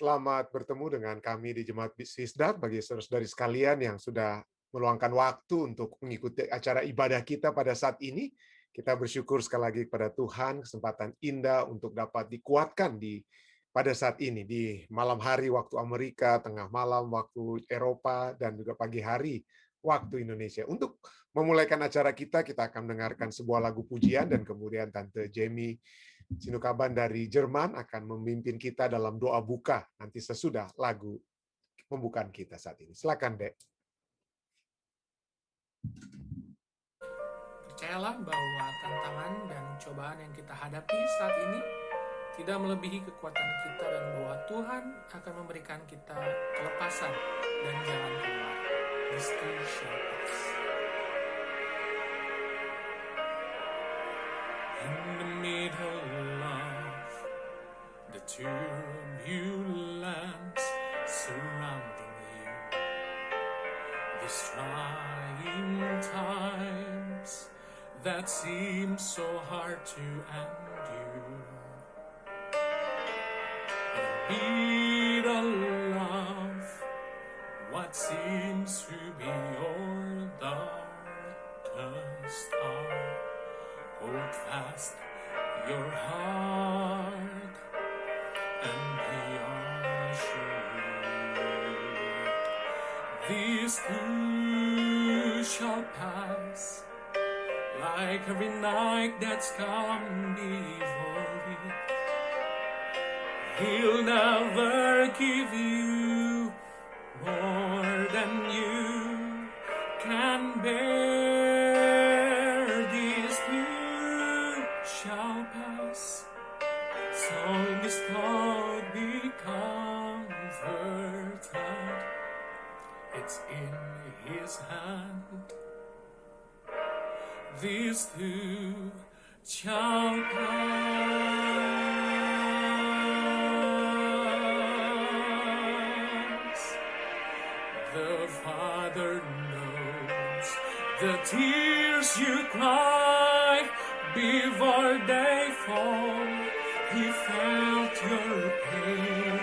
Selamat bertemu dengan kami di Jemaat Sisda bagi saudara-saudari sekalian yang sudah meluangkan waktu untuk mengikuti acara ibadah kita pada saat ini. Kita bersyukur sekali lagi kepada Tuhan kesempatan indah untuk dapat dikuatkan pada saat ini di malam hari waktu Amerika, tengah malam waktu Eropa, dan juga pagi hari waktu Indonesia. Untuk memulaikan acara kita akan mendengarkan sebuah lagu pujian dan kemudian Tante Jamie Sinukaban dari Jerman akan memimpin kita dalam doa buka nanti sesudah lagu pembukaan kita saat ini. Silakan, Dek. Percayalah bahwa tantangan dan cobaan yang kita hadapi saat ini tidak melebihi kekuatan kita dan bahwa Tuhan akan memberikan kita kelepasan dan jalan keluar. This too shall pass. In the middle of the turbulence surrounding you, these trying times that seem so hard to endure. Beat of what seems to be your darkest hour. Hold fast your heart and be assured. These too shall pass, like every night that's come before it. He'll never give you more than you can bear. These too shall pass, so in this thought be comforted. It's in His hand. These too shall pass. The Father knows the tears you cry before they fall. He felt your pain,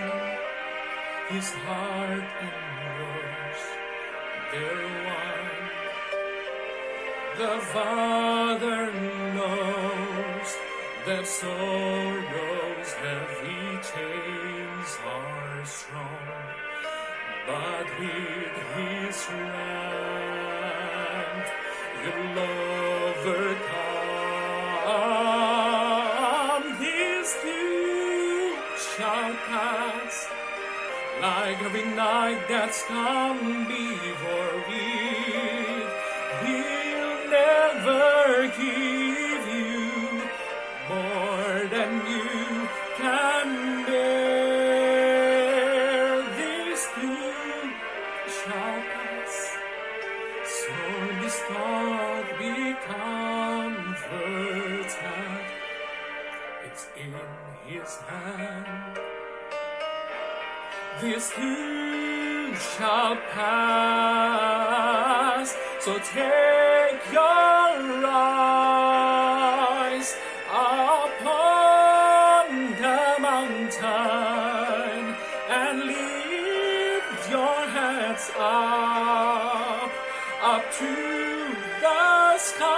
His heart and yours, they're one. The Father knows that sorrow's heavy chains are strong, but with His strength you'll overcome. These too shall pass, like every night that's come before it. He'll never give you more than you can bear. These too shall pass, so this thought be comforted. It's in His hand. These too shall pass, so take your eyes upon the mountain and lift your heads up to the sky,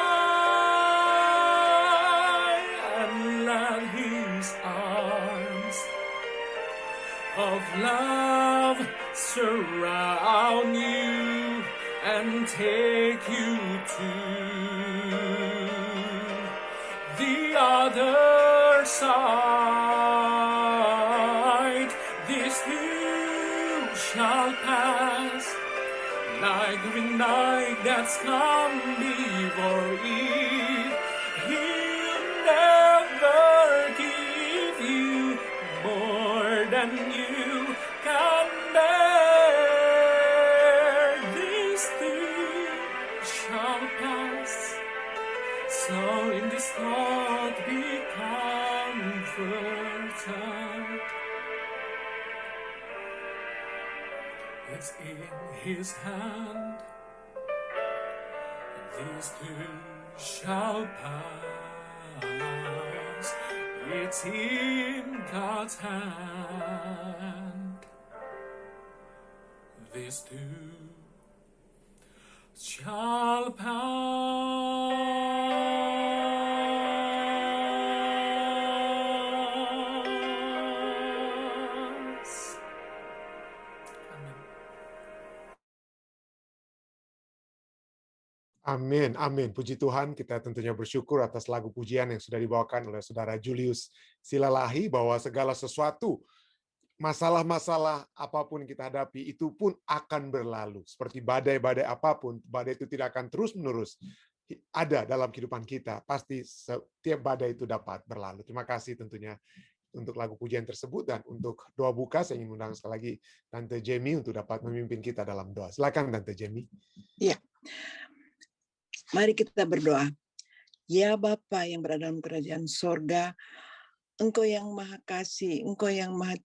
and let His arms of love surround you and take you to the other side. This too shall pass, like every night that's come before it. He'll never give you more than you can bear. These too shall pass, so in this thought be comforted. It's in His hand. These too shall pass, It's in God's hand. This too shall pass. Amin. Amin, amin. Puji Tuhan, kita tentunya bersyukur atas lagu pujian yang sudah dibawakan oleh Saudara Julius Silalahi, bahwa segala sesuatu, masalah-masalah apapun yang kita hadapi, itu pun akan berlalu. Seperti badai-badai apapun, badai itu tidak akan terus-menerus ada dalam kehidupan kita. Pasti setiap badai itu dapat berlalu. Terima kasih tentunya untuk lagu pujian tersebut, dan untuk doa buka, saya ingin undang sekali lagi Tante Jamie untuk dapat memimpin kita dalam doa. Silakan Tante Jamie. Ya, mari kita berdoa. Ya Bapa yang berada dalam kerajaan sorga, Engkau yang maha kasih, Engkau yang maha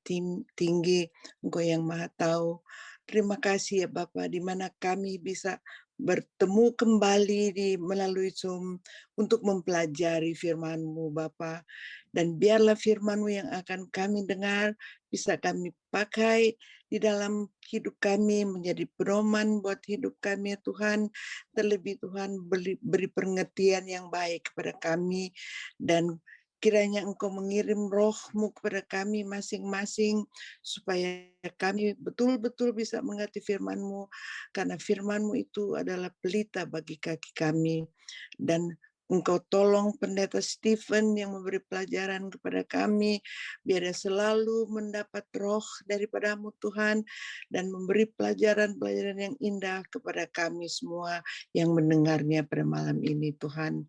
tinggi, Engkau yang maha tahu. Terima kasih ya Bapa, di mana kami bisa bertemu kembali melalui Zoom untuk mempelajari firman-Mu Bapa. Dan biarlah firman-Mu yang akan kami dengar bisa kami pakai di dalam hidup kami, menjadi pedoman buat hidup kami ya Tuhan. Terlebih Tuhan beri pengertian yang baik kepada kami, dan kiranya Engkau mengirim roh-Mu kepada kami masing-masing, supaya kami betul-betul bisa mengerti firman-Mu, karena firman-Mu itu adalah pelita bagi kaki kami. Dan Engkau tolong Pendeta Stephen yang memberi pelajaran kepada kami, biar dia selalu mendapat roh daripada-Mu Tuhan, dan memberi pelajaran-pelajaran yang indah kepada kami semua yang mendengarnya pada malam ini Tuhan.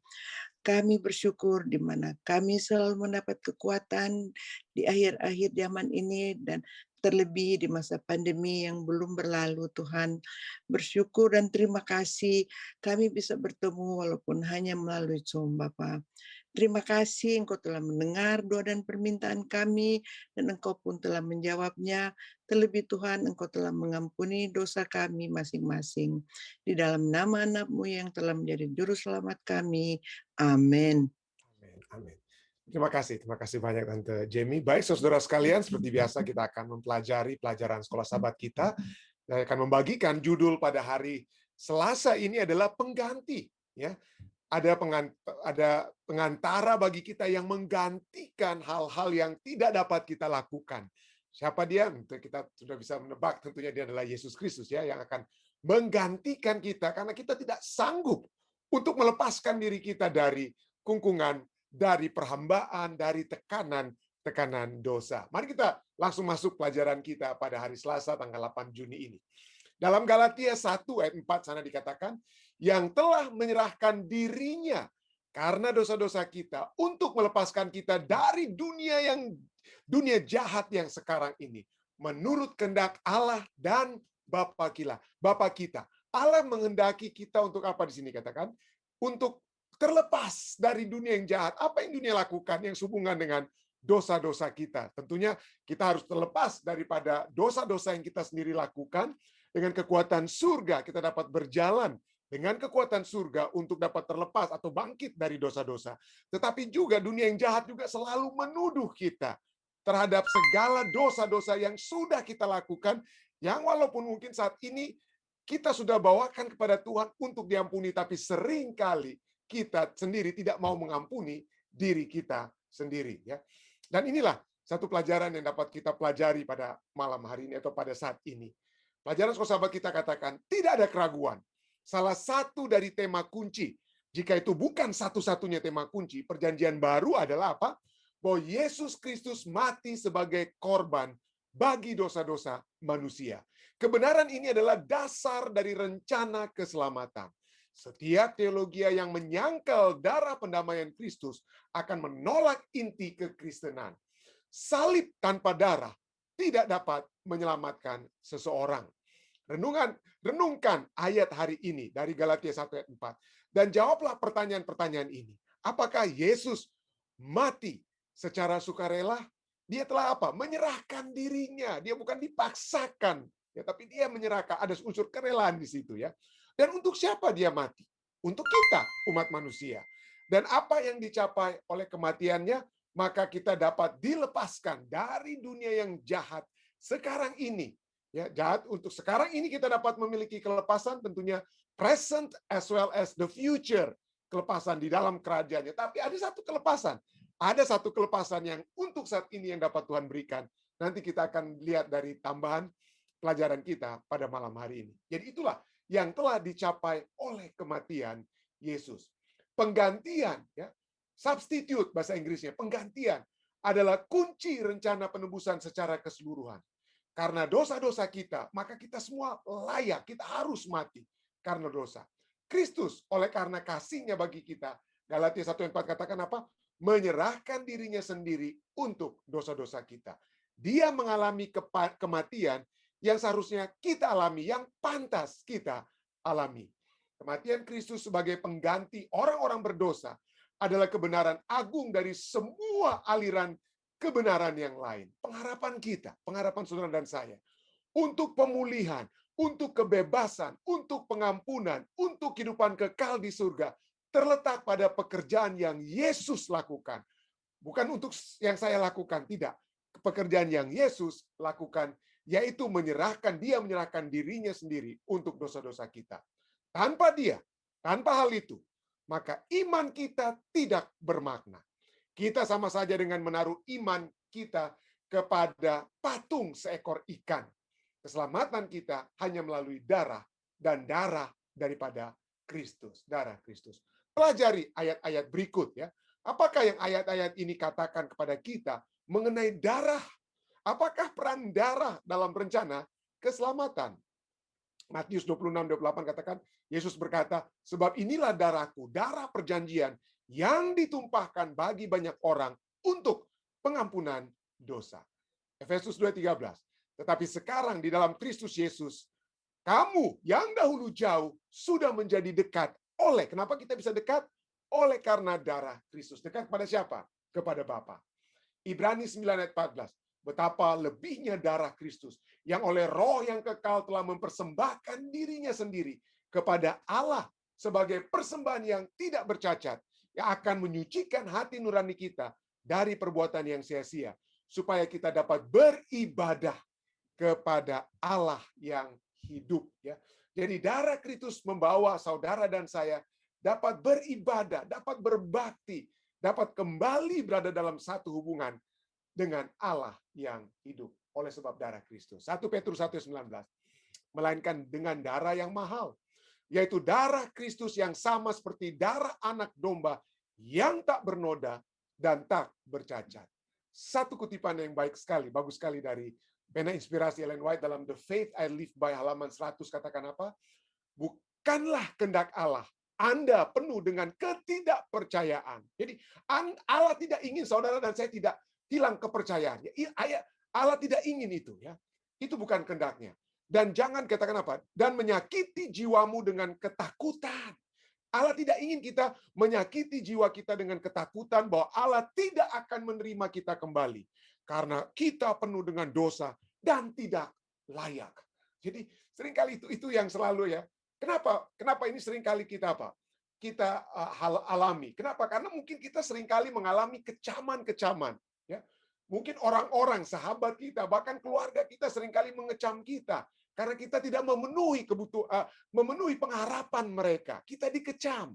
Kami bersyukur di mana kami selalu mendapat kekuatan di akhir-akhir zaman ini, dan terlebih di masa pandemi yang belum berlalu Tuhan. Bersyukur dan terima kasih kami bisa bertemu walaupun hanya melalui Zoom Bapa. Terima kasih Engkau telah mendengar doa dan permintaan kami, dan Engkau pun telah menjawabnya. Terlebih Tuhan, Engkau telah mengampuni dosa kami masing-masing. Di dalam nama anak-Mu yang telah menjadi juru selamat kami. Amin. Amin. Terima kasih banyak Tante Jamie. Baik, saudara sekalian, seperti biasa kita akan mempelajari pelajaran sekolah sahabat kita. Saya akan membagikan judul pada hari Selasa ini adalah pengganti. Ya, ada pengantara bagi kita yang menggantikan hal-hal yang tidak dapat kita lakukan. Siapa dia? Kita sudah bisa menebak, tentunya dia adalah Yesus Kristus ya, yang akan menggantikan kita karena kita tidak sanggup untuk melepaskan diri kita dari kungkungan, dari perhambaan, dari tekanan dosa. Mari kita langsung masuk pelajaran kita pada hari Selasa tanggal 8 Juni ini. Dalam Galatia 1 ayat 4 sana dikatakan, yang telah menyerahkan dirinya karena dosa-dosa kita untuk melepaskan kita dari dunia jahat yang sekarang ini, menurut kehendak Allah dan Bapa kita. Allah menghendaki kita untuk apa di sini katakan? Untuk terlepas dari dunia yang jahat. Apa yang dunia lakukan yang sehubungan dengan dosa-dosa kita? Tentunya kita harus terlepas daripada dosa-dosa yang kita sendiri lakukan. Dengan kekuatan surga kita dapat berjalan dengan kekuatan surga untuk dapat terlepas atau bangkit dari dosa-dosa. Tetapi juga dunia yang jahat juga selalu menuduh kita terhadap segala dosa-dosa yang sudah kita lakukan, yang walaupun mungkin saat ini kita sudah bawakan kepada Tuhan untuk diampuni, tapi seringkali kita sendiri tidak mau mengampuni diri kita sendiri. Ya. Dan inilah satu pelajaran yang dapat kita pelajari pada malam hari ini atau pada saat ini. Pelajaran sekolah sahabat kita katakan, tidak ada keraguan. Salah satu dari tema kunci, jika itu bukan satu-satunya tema kunci, perjanjian baru adalah apa? Bahwa Yesus Kristus mati sebagai korban bagi dosa-dosa manusia. Kebenaran ini adalah dasar dari rencana keselamatan. Setiap teologi yang menyangkal darah pendamaian Kristus akan menolak inti kekristenan. Salib tanpa darah tidak dapat menyelamatkan seseorang. Renungkan ayat hari ini dari Galatia 1 ayat 4. Dan jawablah pertanyaan-pertanyaan ini. Apakah Yesus mati secara sukarela? Dia telah apa? Menyerahkan dirinya. Dia bukan dipaksakan, ya, tapi dia menyerahkan. Ada unsur kerelaan di situ ya. Dan untuk siapa dia mati? Untuk kita, umat manusia. Dan apa yang dicapai oleh kematiannya? maka kita dapat dilepaskan dari dunia yang jahat sekarang ini. Ya, jahat untuk sekarang ini kita dapat memiliki kelepasan, tentunya present as well as the future, kelepasan di dalam kerajaannya. Tapi ada satu kelepasan yang untuk saat ini yang dapat Tuhan berikan. Nanti kita akan lihat dari tambahan pelajaran kita pada malam hari ini. Jadi itulah yang telah dicapai oleh kematian Yesus. Penggantian, ya, substitute bahasa Inggrisnya, penggantian adalah kunci rencana penebusan secara keseluruhan. Karena dosa-dosa kita, maka kita semua layak, kita harus mati karena dosa. Kristus oleh karena kasih-Nya bagi kita, Galatia 1:4 katakan apa? Menyerahkan dirinya sendiri untuk dosa-dosa kita. Dia mengalami kematian yang seharusnya kita alami, yang pantas kita alami. Kematian Kristus sebagai pengganti orang-orang berdosa adalah kebenaran agung dari semua aliran kebenaran yang lain. Pengharapan kita, pengharapan saudara dan saya, untuk pemulihan, untuk kebebasan, untuk pengampunan, untuk kehidupan kekal di surga, terletak pada pekerjaan yang Yesus lakukan. Bukan untuk yang saya lakukan, tidak. Pekerjaan yang Yesus lakukan, yaitu dia menyerahkan dirinya sendiri untuk dosa-dosa kita. Tanpa dia, tanpa hal itu, maka iman kita tidak bermakna. Kita sama saja dengan menaruh iman kita kepada patung seekor ikan. Keselamatan kita hanya melalui darah dan darah daripada Kristus, darah Kristus. Pelajari ayat-ayat berikut ya. Apakah yang ayat-ayat ini katakan kepada kita mengenai darah? Apakah peran darah dalam rencana keselamatan? Matius 26:28 katakan, Yesus berkata, sebab inilah darahku, darah perjanjian yang ditumpahkan bagi banyak orang untuk pengampunan dosa. Efesus 2:13. Tetapi sekarang di dalam Kristus Yesus, kamu yang dahulu jauh sudah menjadi dekat oleh, kenapa kita bisa dekat? Oleh karena darah Kristus. Dekat kepada siapa? Kepada Bapa. Ibrani 9:14. Betapa lebihnya darah Kristus yang oleh Roh yang kekal telah mempersembahkan dirinya sendiri kepada Allah sebagai persembahan yang tidak bercacat, yang akan menyucikan hati nurani kita dari perbuatan yang sia-sia, supaya kita dapat beribadah kepada Allah yang hidup. Ya. Jadi darah Kristus membawa saudara dan saya dapat beribadah, dapat berbakti, dapat kembali berada dalam satu hubungan dengan Allah yang hidup oleh sebab darah Kristus. 1 Petrus 1:19. Melainkan dengan darah yang mahal, yaitu darah Kristus yang sama seperti darah anak domba yang tak bernoda dan tak bercacat. Satu kutipan yang baik sekali, bagus sekali dari pena inspirasi Ellen White dalam The Faith I Live By halaman 100 katakan apa? Bukanlah kehendak Allah Anda penuh dengan ketidakpercayaan. Jadi Allah tidak ingin saudara dan saya tidak hilang kepercayaannya. Allah tidak ingin itu ya. Itu bukan kehendaknya. Dan jangan katakan apa? Dan menyakiti jiwamu dengan ketakutan. Allah tidak ingin kita menyakiti jiwa kita dengan ketakutan bahwa Allah tidak akan menerima kita kembali. Karena kita penuh dengan dosa dan tidak layak. Jadi seringkali itu yang selalu ya. Kenapa ini seringkali kita apa? Kita alami. Kenapa? Karena mungkin kita seringkali mengalami kecaman-kecaman. Ya, mungkin orang-orang, sahabat kita, bahkan keluarga kita seringkali mengecam kita karena kita tidak memenuhi pengharapan mereka. Kita dikecam,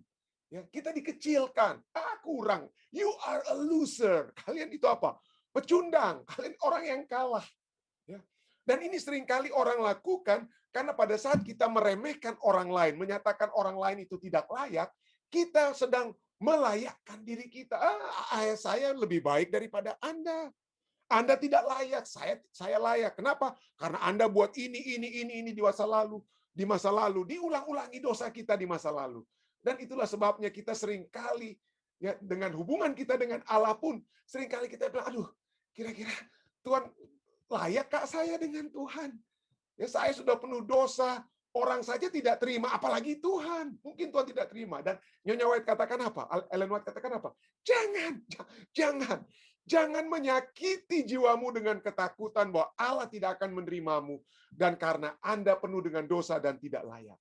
ya, kita dikecilkan. Kurang. You are a loser. Kalian itu apa? Pecundang. Kalian orang yang kalah. Ya. Dan ini seringkali orang lakukan karena pada saat kita meremehkan orang lain, menyatakan orang lain itu tidak layak, kita sedang melayakkan diri kita. Ayah saya lebih baik daripada Anda. Anda tidak layak, saya layak. Kenapa? Karena Anda buat ini di masa lalu. Di masa lalu, diulang-ulangi dosa kita di masa lalu. Dan itulah sebabnya kita seringkali, ya, dengan hubungan kita dengan Allah pun, seringkali kita bilang, aduh, kira-kira Tuhan layak kak saya dengan Tuhan? Ya, saya sudah penuh dosa, orang saja tidak terima, apalagi Tuhan. Mungkin Tuhan tidak terima. Dan Nyonya White katakan apa? Ellen White katakan apa? Jangan menyakiti jiwamu dengan ketakutan bahwa Allah tidak akan menerimamu. Dan karena Anda penuh dengan dosa dan tidak layak.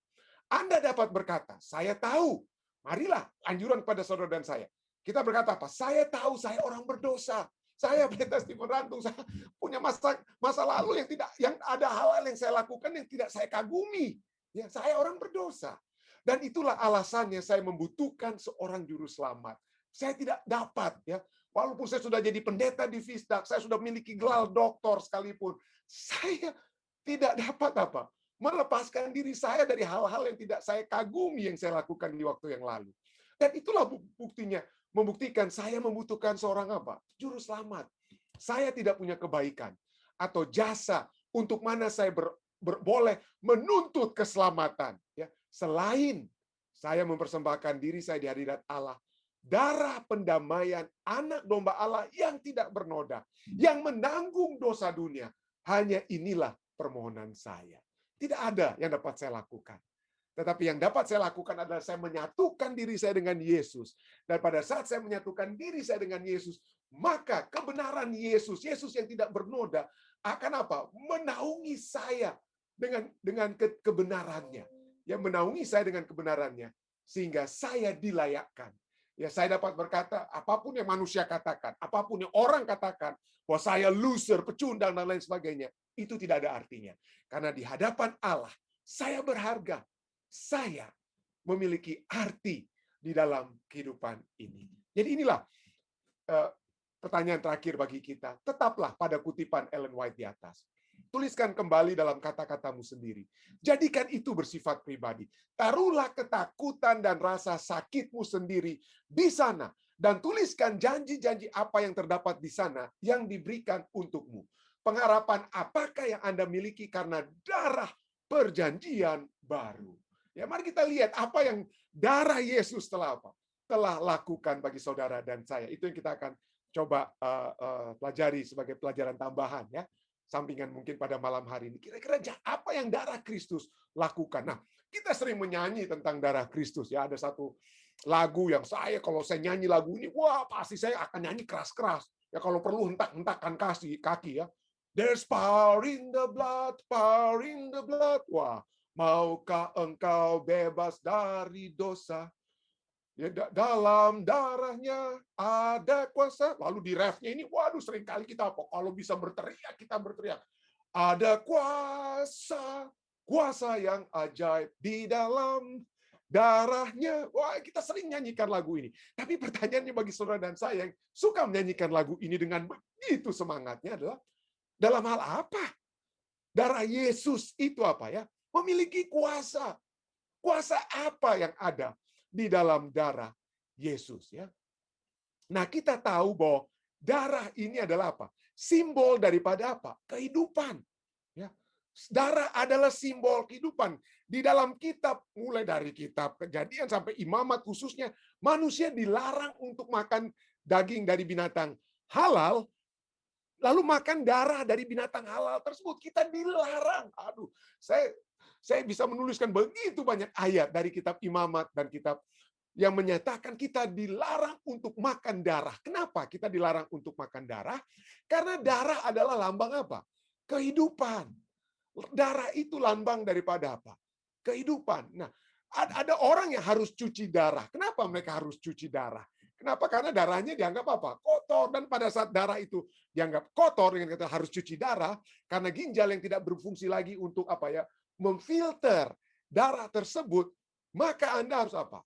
Anda dapat berkata, saya tahu. Marilah, anjuran pada saudara dan saya. Kita berkata apa? Saya tahu saya orang berdosa. Saya pendeta Stephen Rantung, saya punya masa lalu yang ada hal-hal yang saya lakukan yang tidak saya kagumi. Ya, saya orang berdosa. Dan itulah alasannya saya membutuhkan seorang juru selamat. Saya tidak dapat, ya. Walaupun saya sudah jadi pendeta di Visdak, saya sudah memiliki gelar doktor sekalipun, saya tidak dapat apa? Melepaskan diri saya dari hal-hal yang tidak saya kagumi yang saya lakukan di waktu yang lalu. Dan itulah buktinya, membuktikan saya membutuhkan seorang apa? Juru selamat. Saya tidak punya kebaikan atau jasa untuk mana saya boleh menuntut keselamatan, ya. Selain saya mempersembahkan diri saya di hadirat Allah, darah pendamaian anak domba Allah yang tidak bernoda, yang menanggung dosa dunia. Hanya inilah permohonan saya. Tidak ada yang dapat saya lakukan. Tetapi yang dapat saya lakukan adalah saya menyatukan diri saya dengan Yesus. Dan pada saat saya menyatukan diri saya dengan Yesus, maka kebenaran Yesus, Yesus yang tidak bernoda, akan apa? Menaungi saya dengan kebenarannya. Yang menaungi saya dengan kebenarannya. Sehingga saya dilayakkan. Ya, saya dapat berkata, apapun yang manusia katakan, apapun yang orang katakan, bahwa saya loser, pecundang, dan lain sebagainya, itu tidak ada artinya. Karena di hadapan Allah, saya berharga. Saya memiliki arti di dalam kehidupan ini. Jadi inilah pertanyaan terakhir bagi kita. Tetaplah pada kutipan Ellen White di atas. Tuliskan kembali dalam kata-katamu sendiri. Jadikan itu bersifat pribadi. Taruhlah ketakutan dan rasa sakitmu sendiri di sana. Dan tuliskan janji-janji apa yang terdapat di sana yang diberikan untukmu. Pengharapan apakah yang Anda miliki karena darah perjanjian baru. Ya, mari kita lihat apa yang darah Yesus telah lakukan bagi saudara dan saya. Itu yang kita akan coba pelajari sebagai pelajaran tambahan, ya. Sampingan mungkin pada malam hari ini. Kira-kira apa yang darah Kristus lakukan? Nah, kita sering menyanyi tentang darah Kristus, ya. Ada satu lagu yang kalau saya nyanyi lagu ini, wah pasti saya akan nyanyi keras-keras. Ya kalau perlu hentak-hentakan kaki, ya. There's power in the blood, power in the blood. Wah, maukah engkau bebas dari dosa? Ya, dalam darahnya ada kuasa. Lalu di refnya ini, waduh, seringkali kita kalau bisa berteriak, kita berteriak. Ada kuasa yang ajaib di dalam darahnya. Wah, kita sering nyanyikan lagu ini. Tapi pertanyaannya bagi saudara dan saya yang suka menyanyikan lagu ini dengan begitu semangatnya adalah, dalam hal apa? Darah Yesus itu apa, ya? Memiliki kuasa. Kuasa apa yang ada di dalam darah Yesus, ya? Nah, kita tahu bahwa darah ini adalah apa? Simbol daripada apa? Kehidupan. Ya. Darah adalah simbol kehidupan. Di dalam kitab, mulai dari kitab Kejadian sampai Imamat khususnya, manusia dilarang untuk makan daging dari binatang halal, lalu makan darah dari binatang halal tersebut. Kita dilarang. Aduh, saya bisa menuliskan begitu banyak ayat dari kitab Imamat dan kitab yang menyatakan kita dilarang untuk makan darah. Kenapa kita dilarang untuk makan darah? Karena darah adalah lambang apa? Kehidupan. Darah itu lambang daripada apa? Kehidupan. Nah, ada orang yang harus cuci darah. Kenapa mereka harus cuci darah? Kenapa? Karena darahnya dianggap apa? Kotor. Dan pada saat darah itu dianggap kotor, dengan kata harus cuci darah, karena ginjal yang tidak berfungsi lagi untuk apa, ya, memfilter darah tersebut, maka Anda harus apa?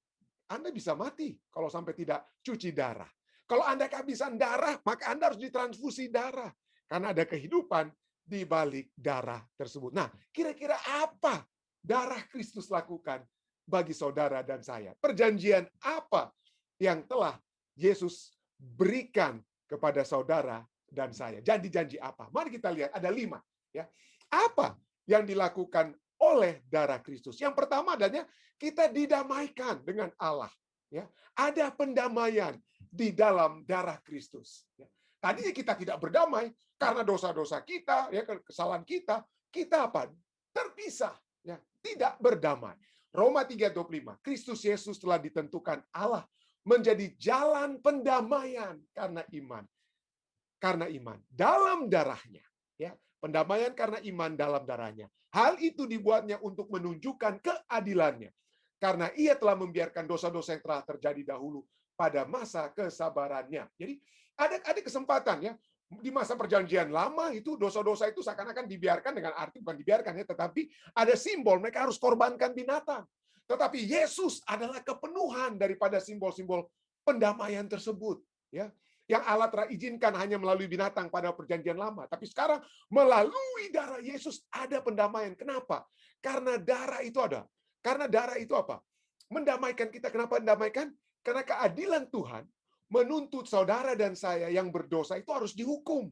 Anda bisa mati kalau sampai tidak cuci darah. Kalau Anda kehabisan darah, maka Anda harus ditransfusi darah. Karena ada kehidupan di balik darah tersebut. Nah, kira-kira apa darah Kristus lakukan bagi saudara dan saya? Perjanjian apa yang telah Yesus berikan kepada saudara dan saya? Janji-janji apa? Mari kita lihat, ada 5. Ya. Apa yang dilakukan oleh darah Kristus? Yang pertama adalah kita didamaikan dengan Allah. Ya, ada pendamaian di dalam darah Kristus. Ya. Tadinya kita tidak berdamai karena dosa-dosa kita, ya, kesalahan kita apa? Terpisah, ya, tidak berdamai. Roma 3:25, Kristus Yesus telah ditentukan Allah menjadi jalan pendamaian karena iman. Karena iman dalam darahnya, ya. Pendamaian karena iman dalam darahnya. Hal itu dibuatnya untuk menunjukkan keadilannya. Karena ia telah membiarkan dosa-dosa yang telah terjadi dahulu pada masa kesabarannya. Jadi ada kesempatan ya. Di masa perjanjian lama itu dosa-dosa itu seakan-akan dibiarkan, dengan arti bukan dibiarkan ya, tetapi ada simbol mereka harus korbankan binatang. Tetapi Yesus adalah kepenuhan daripada simbol-simbol pendamaian tersebut, ya. Yang Allah telah izinkan hanya melalui binatang pada perjanjian lama, tapi sekarang melalui darah Yesus ada pendamaian. Kenapa? Karena darah itu ada. Karena darah itu apa? Mendamaikan kita. Kenapa mendamaikan? Karena keadilan Tuhan menuntut saudara dan saya yang berdosa itu harus dihukum.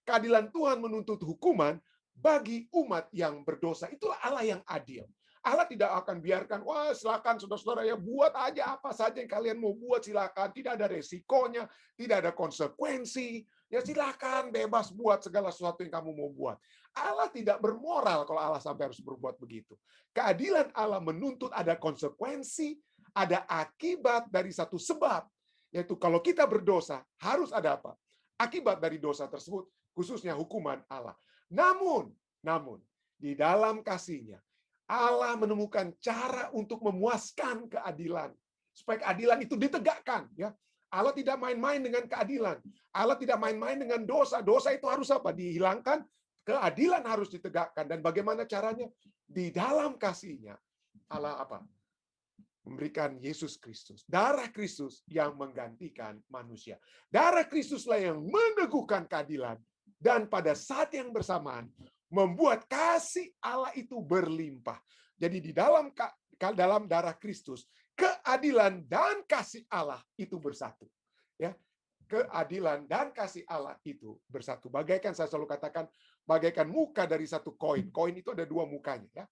Keadilan Tuhan menuntut hukuman bagi umat yang berdosa. Itulah Allah yang adil. Allah tidak akan biarkan, wah silakan saudara-saudara ya, buat aja apa saja yang kalian mau buat, silakan. Tidak ada resikonya, tidak ada konsekuensi. Ya silakan, bebas buat segala sesuatu yang kamu mau buat. Allah tidak bermoral kalau Allah sampai harus berbuat begitu. Keadilan Allah menuntut ada konsekuensi, ada akibat dari satu sebab. Yaitu kalau kita berdosa, harus ada apa? Akibat dari dosa tersebut, khususnya hukuman Allah. Namun, di dalam kasih-Nya, Allah menemukan cara untuk memuaskan keadilan. Supaya keadilan itu ditegakkan. Ya. Allah tidak main-main dengan keadilan. Allah tidak main-main dengan dosa. Dosa itu harus apa? Dihilangkan. Keadilan harus ditegakkan. Dan bagaimana caranya? Di dalam kasih-Nya, Allah apa? Memberikan Yesus Kristus. Darah Kristus yang menggantikan manusia. Darah Kristuslah yang meneguhkan keadilan. Dan pada saat yang bersamaan, membuat kasih Allah itu berlimpah. Jadi di dalam darah Kristus, keadilan dan kasih Allah itu bersatu. Ya, keadilan dan kasih Allah itu bersatu. Bagaikan saya selalu katakan, bagaikan muka dari satu koin. Koin itu ada dua mukanya. Ya.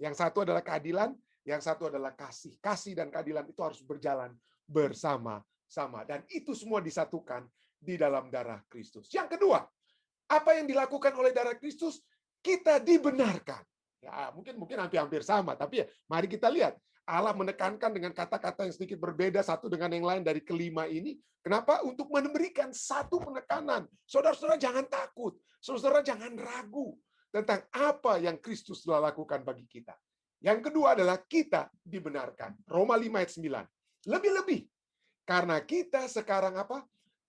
Yang satu adalah keadilan, yang satu adalah kasih. Kasih dan keadilan itu harus berjalan bersama-sama. Dan itu semua disatukan di dalam darah Kristus. Yang kedua, apa yang dilakukan oleh darah Kristus? Kita dibenarkan. Ya, mungkin hampir sama, tapi ya, mari kita lihat. Allah menekankan dengan kata-kata yang sedikit berbeda satu dengan yang lain dari kelima ini. Kenapa? Untuk memberikan satu penekanan. Saudara-saudara jangan takut. Saudara jangan ragu tentang apa yang Kristus telah lakukan bagi kita. Yang kedua adalah kita dibenarkan. Roma 5 ayat 9. Lebih-lebih. Karena kita sekarang apa?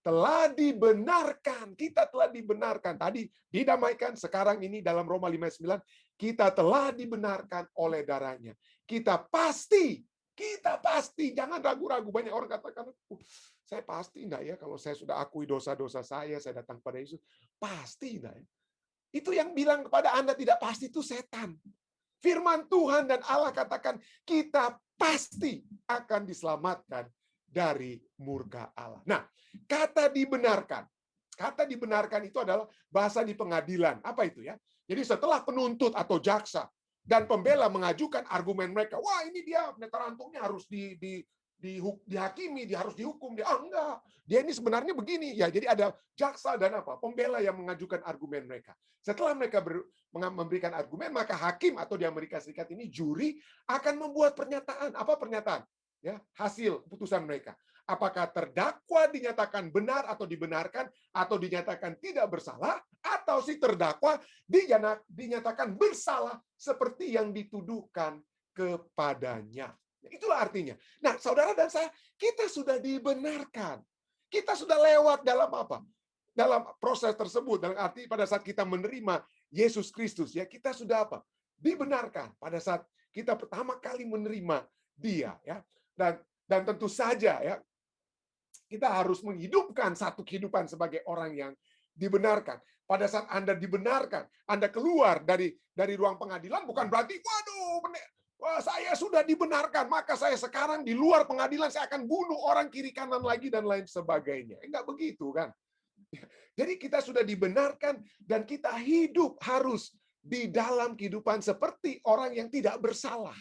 Telah dibenarkan. Kita telah dibenarkan. Tadi didamaikan, sekarang ini dalam Roma 5 ayat 9. Kita telah dibenarkan oleh darahnya. Kita pasti. Jangan ragu-ragu. Banyak orang katakan, saya pasti enggak ya kalau saya sudah akui dosa-dosa saya datang pada Yesus. Pasti enggak ya? Itu yang bilang kepada Anda tidak pasti itu setan. Firman Tuhan dan Allah katakan, kita pasti akan diselamatkan dari murka Allah. Nah, kata dibenarkan. Kata dibenarkan itu adalah bahasa di pengadilan. Apa itu ya? Jadi setelah penuntut atau jaksa dan pembela mengajukan argumen mereka, wah ini dia Tarantumnya harus dihakimi, dia harus dihukum. Enggak. Dia ini sebenarnya begini. Ya, jadi ada jaksa dan pembela yang mengajukan argumen mereka. Setelah mereka memberikan argumen, maka hakim atau di Amerika Serikat ini juri akan membuat pernyataan. Apa pernyataan? Ya, hasil putusan mereka. Apakah terdakwa dinyatakan benar atau dibenarkan atau dinyatakan tidak bersalah, atau si terdakwa dinyatakan bersalah seperti yang dituduhkan kepadanya. Itulah artinya. Nah, saudara dan saya, kita sudah dibenarkan. Kita sudah lewat dalam apa? Dalam proses tersebut, dalam arti pada saat kita menerima Yesus Kristus, ya kita sudah apa? Dibenarkan pada saat kita pertama kali menerima Dia, ya. Dan tentu saja, ya, kita harus menghidupkan satu kehidupan sebagai orang yang dibenarkan. Pada saat Anda dibenarkan, Anda keluar dari ruang pengadilan, bukan berarti, waduh, wah, saya sudah dibenarkan, maka saya sekarang di luar pengadilan, saya akan bunuh orang kiri kanan lagi dan lain sebagainya. Enggak begitu kan? Jadi kita sudah dibenarkan dan kita hidup harus di dalam kehidupan seperti orang yang tidak bersalah.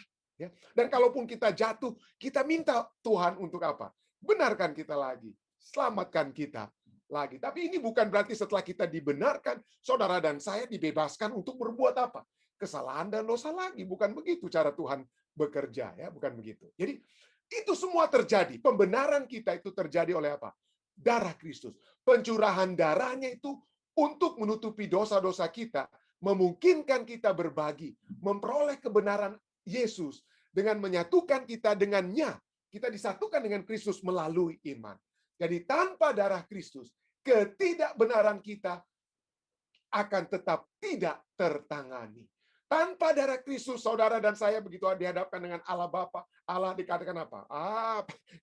Dan kalaupun kita jatuh, kita minta Tuhan untuk apa? Benarkan kita lagi, selamatkan kita lagi. Tapi ini bukan berarti setelah kita dibenarkan, saudara dan saya dibebaskan untuk berbuat apa? Kesalahan dan dosa lagi. Bukan begitu cara Tuhan bekerja, ya, bukan begitu. Jadi itu semua terjadi. Pembenaran kita itu terjadi oleh apa? Darah Kristus. Pencurahan darahnya itu untuk menutupi dosa-dosa kita, memungkinkan kita berbagi, memperoleh kebenaran Yesus dengan menyatukan kita dengannya. Kita disatukan dengan Kristus melalui iman. Jadi tanpa darah Kristus, ketidakbenaran kita akan tetap tidak tertangani. Tanpa darah Kristus, saudara dan saya begitu dihadapkan dengan Allah Bapa, Allah dikatakan apa?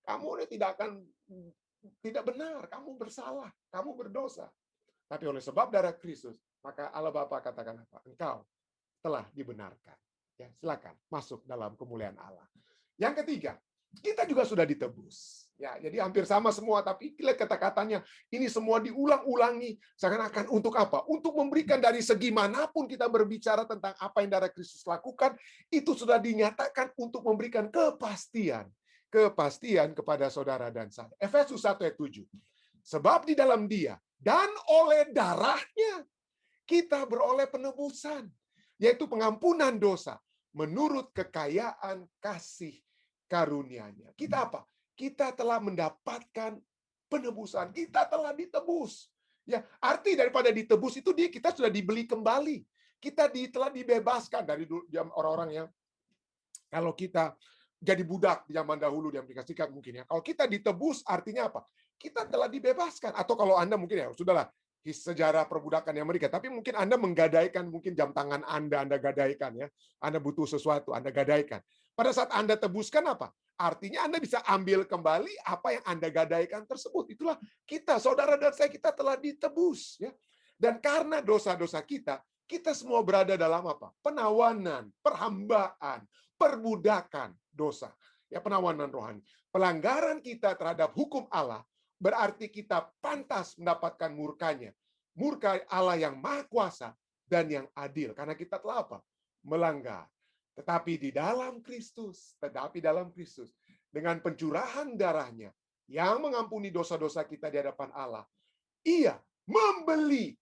Kamu ini tidak benar, kamu bersalah, kamu berdosa. Tapi oleh sebab darah Kristus, maka Allah Bapa katakan apa? Engkau telah dibenarkan. Ya, silakan masuk dalam kemuliaan Allah. Yang ketiga, kita juga sudah ditebus. Ya, jadi hampir sama semua, tapi lihat kata-katanya, ini semua diulang-ulangi seakan-akan untuk apa? Untuk memberikan dari segi manapun kita berbicara tentang apa yang darah Kristus lakukan, itu sudah dinyatakan untuk memberikan kepastian kepada saudara dan saya. Efesus 1 ayat 7. Sebab di dalam Dia dan oleh darahnya kita beroleh penebusan, yaitu pengampunan dosa menurut kekayaan kasih karunia-Nya. Kita apa? Kita telah mendapatkan penebusan. Kita telah ditebus. Ya, arti daripada ditebus itu kita sudah dibeli kembali. Kita telah dibebaskan dari orang-orang yang kalau kita jadi budak di zaman dahulu di Amerika Serikat mungkin ya. Kalau kita ditebus artinya apa? Kita telah dibebaskan. Atau kalau Anda mungkin ya sudahlah sejarah perbudakan di Amerika, tapi mungkin Anda menggadaikan mungkin jam tangan Anda gadaikan ya. Anda butuh sesuatu, Anda gadaikan. Pada saat Anda tebuskan apa? Artinya Anda bisa ambil kembali apa yang Anda gadaikan tersebut. Itulah kita, saudara dan saya, kita telah ditebus. Ya. Dan karena dosa-dosa kita semua berada dalam apa? Penawanan, perhambaan, perbudakan dosa. Ya, penawanan rohani. Pelanggaran kita terhadap hukum Allah berarti kita pantas mendapatkan murkanya. Murka Allah yang maha kuasa dan yang adil. Karena kita telah apa? Melanggar. Tetapi dalam Kristus, dengan pencurahan darahnya, yang mengampuni dosa-dosa kita di hadapan Allah, Ia membeli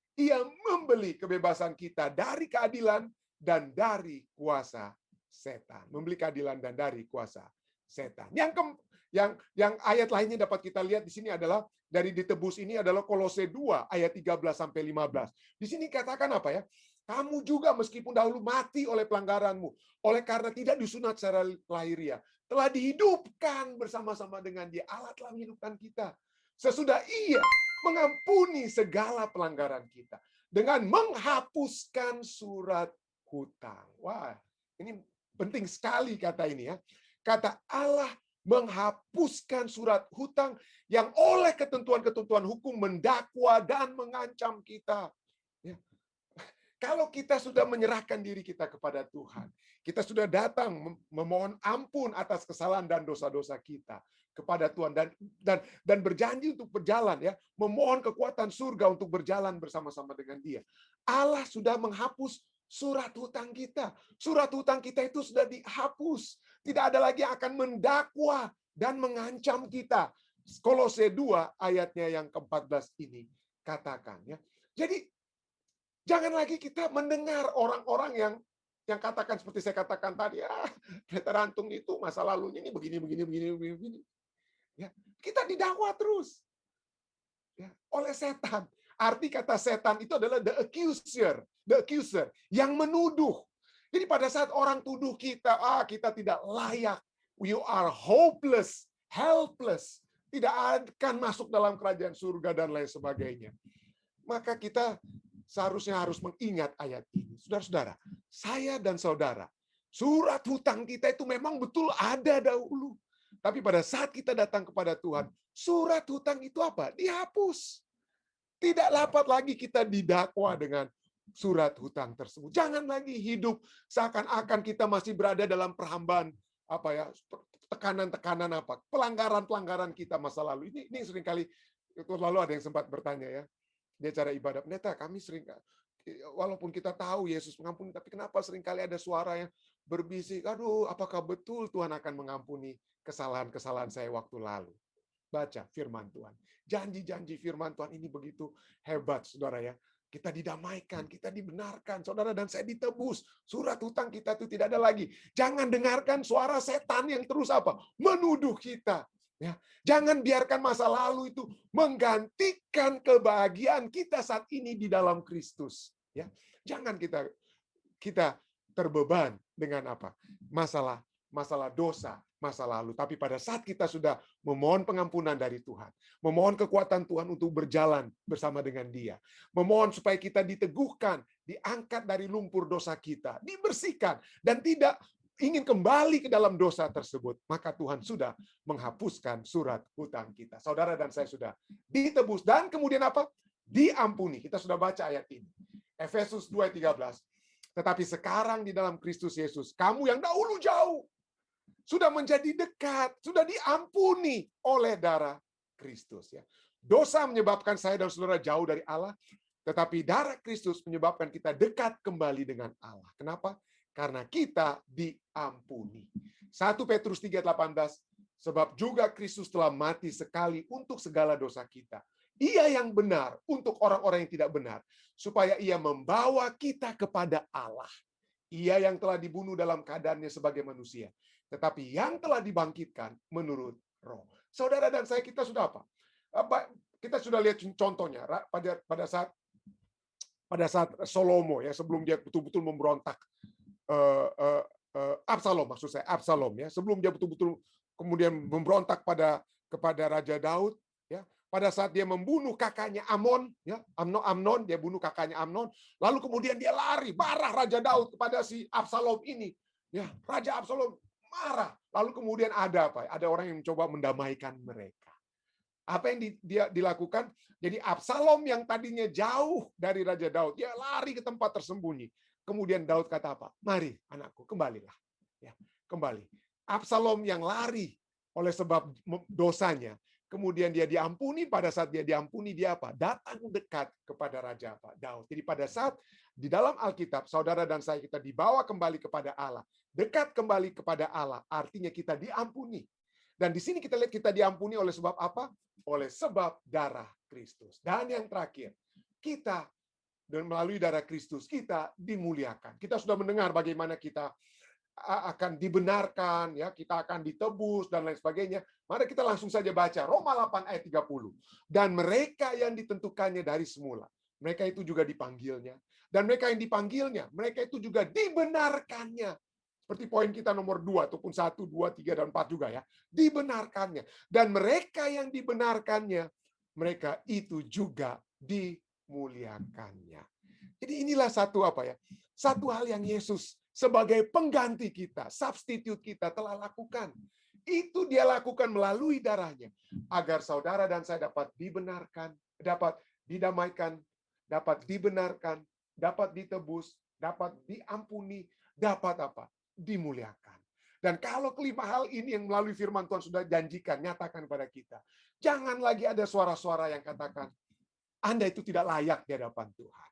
kebebasan kita dari keadilan dan dari kuasa setan. Membeli keadilan dan dari kuasa setan. Yang ayat lainnya dapat kita lihat di sini adalah dari ditebus ini adalah Kolose 2 ayat 13 sampai 15. Di sini katakan apa ya? Kamu juga meskipun dahulu mati oleh pelanggaranmu, oleh karena tidak disunat secara lahiriah, telah dihidupkan bersama-sama dengan Dia. Allah telah menghidupkan kita. Sesudah Ia mengampuni segala pelanggaran kita dengan menghapuskan surat hutang. Wah, ini penting sekali kata ini ya. Kata Allah menghapuskan surat hutang yang oleh ketentuan-ketentuan hukum mendakwa dan mengancam kita. Ya. Kalau kita sudah menyerahkan diri kita kepada Tuhan, kita sudah datang memohon ampun atas kesalahan dan dosa-dosa kita kepada Tuhan dan berjanji untuk berjalan ya, memohon kekuatan surga untuk berjalan bersama-sama dengan Dia. Allah sudah menghapus surat hutang kita. Surat hutang kita itu sudah dihapus. Tidak ada lagi yang akan mendakwa dan mengancam kita. Kolose 2 ayatnya yang ke-14 ini katakan ya. Jadi jangan lagi kita mendengar orang-orang yang katakan seperti saya katakan tadi, Pendeta Rantung itu masa lalunya ini begini. Ya, kita didakwa terus ya, oleh setan. Arti kata setan itu adalah the accuser yang menuduh. Jadi pada saat orang tuduh kita, kita tidak layak, you are hopeless, helpless, tidak akan masuk dalam kerajaan surga dan lain sebagainya. Maka kita seharusnya harus mengingat ayat ini. Saudara-saudara, saya dan saudara, surat hutang kita itu memang betul ada dahulu. Tapi pada saat kita datang kepada Tuhan, surat hutang itu apa? Dihapus. Tidak dapat lagi kita didakwa dengan surat hutang tersebut. Jangan lagi hidup seakan-akan kita masih berada dalam perhambaan tekanan-tekanan pelanggaran-pelanggaran kita masa lalu. Ini seringkali lalu ada yang sempat bertanya ya. Di acara ibadah, pendeta, kami sering, walaupun kita tahu Yesus mengampuni, tapi kenapa seringkali ada suara yang berbisik, aduh, apakah betul Tuhan akan mengampuni kesalahan-kesalahan saya waktu lalu? Baca firman Tuhan. Janji-janji firman Tuhan ini begitu hebat, saudara ya. Kita didamaikan, kita dibenarkan, saudara dan saya ditebus. Surat hutang kita itu tidak ada lagi. Jangan dengarkan suara setan yang terus menuduh kita. Ya, jangan biarkan masa lalu itu menggantikan kebahagiaan kita saat ini di dalam Kristus. Ya, jangan kita terbeban dengan masalah dosa masa lalu. Tapi pada saat kita sudah memohon pengampunan dari Tuhan, memohon kekuatan Tuhan untuk berjalan bersama dengan Dia, memohon supaya kita diteguhkan, diangkat dari lumpur dosa kita, dibersihkan, dan tidak ingin kembali ke dalam dosa tersebut, maka Tuhan sudah menghapuskan surat hutang kita. Saudara dan saya sudah ditebus, dan kemudian apa? Diampuni. Kita sudah baca ayat ini. Efesus 2:13. Tetapi sekarang di dalam Kristus Yesus, kamu yang dahulu jauh, sudah menjadi dekat, sudah diampuni oleh darah Kristus. Ya. Dosa menyebabkan saya dan saudara jauh dari Allah, tetapi darah Kristus menyebabkan kita dekat kembali dengan Allah. Kenapa? Karena kita diampuni. 1 Petrus 3:18, sebab juga Kristus telah mati sekali untuk segala dosa kita. Ia yang benar untuk orang-orang yang tidak benar, supaya ia membawa kita kepada Allah. Ia yang telah dibunuh dalam keadaannya sebagai manusia, tetapi yang telah dibangkitkan menurut roh. Saudara dan saya, kita sudah apa? Kita sudah lihat contohnya pada saat Salomo, ya, sebelum dia betul-betul memberontak, Absalom, maksud saya Absalom, ya, sebelum dia betul-betul kemudian memberontak kepada Raja Daud, ya, pada saat dia membunuh kakaknya Amnon, ya, Amnon, dia bunuh kakaknya Amnon, lalu kemudian dia lari, marah Raja Daud kepada si Absalom ini, ya, Raja Absalom marah, lalu kemudian ada apa? Ada orang yang mencoba mendamaikan mereka. Apa yang dia dilakukan? Jadi Absalom yang tadinya jauh dari Raja Daud, dia lari ke tempat tersembunyi. Kemudian Daud kata apa? Mari anakku, kembalilah. Ya, kembali. Absalom yang lari oleh sebab dosanya, kemudian dia diampuni. Pada saat dia diampuni, dia apa? Datang dekat kepada Raja Daud. Jadi pada saat di dalam Alkitab, saudara dan saya, kita dibawa kembali kepada Allah. Dekat kembali kepada Allah, artinya kita diampuni. Dan di sini kita lihat kita diampuni oleh sebab apa? Oleh sebab darah Kristus. Dan yang terakhir, kita dan melalui darah Kristus kita dimuliakan. Kita sudah mendengar bagaimana kita akan dibenarkan, ya, kita akan ditebus dan lain sebagainya. Mari kita langsung saja baca Roma 8 ayat 30. Dan mereka yang ditentukannya dari semula, mereka itu juga dipanggilnya. Dan mereka yang dipanggilnya, mereka itu juga dibenarkannya. Seperti poin kita nomor 2, ataupun 1, 2, 3, dan 4 juga, ya. Dibenarkannya. Dan mereka yang dibenarkannya, mereka itu juga dimuliakannya. Jadi inilah satu apa, ya? Satu hal yang Yesus sebagai pengganti kita, substitute kita telah lakukan. Itu dia lakukan melalui darahnya. Agar saudara dan saya dapat dibenarkan, dapat didamaikan, dapat dibenarkan, dapat ditebus, dapat diampuni, dapat apa? Dimuliakan. Dan kalau kelima hal ini yang melalui firman Tuhan sudah janjikan, nyatakan pada kita. Jangan lagi ada suara-suara yang katakan, Anda itu tidak layak di hadapan Tuhan.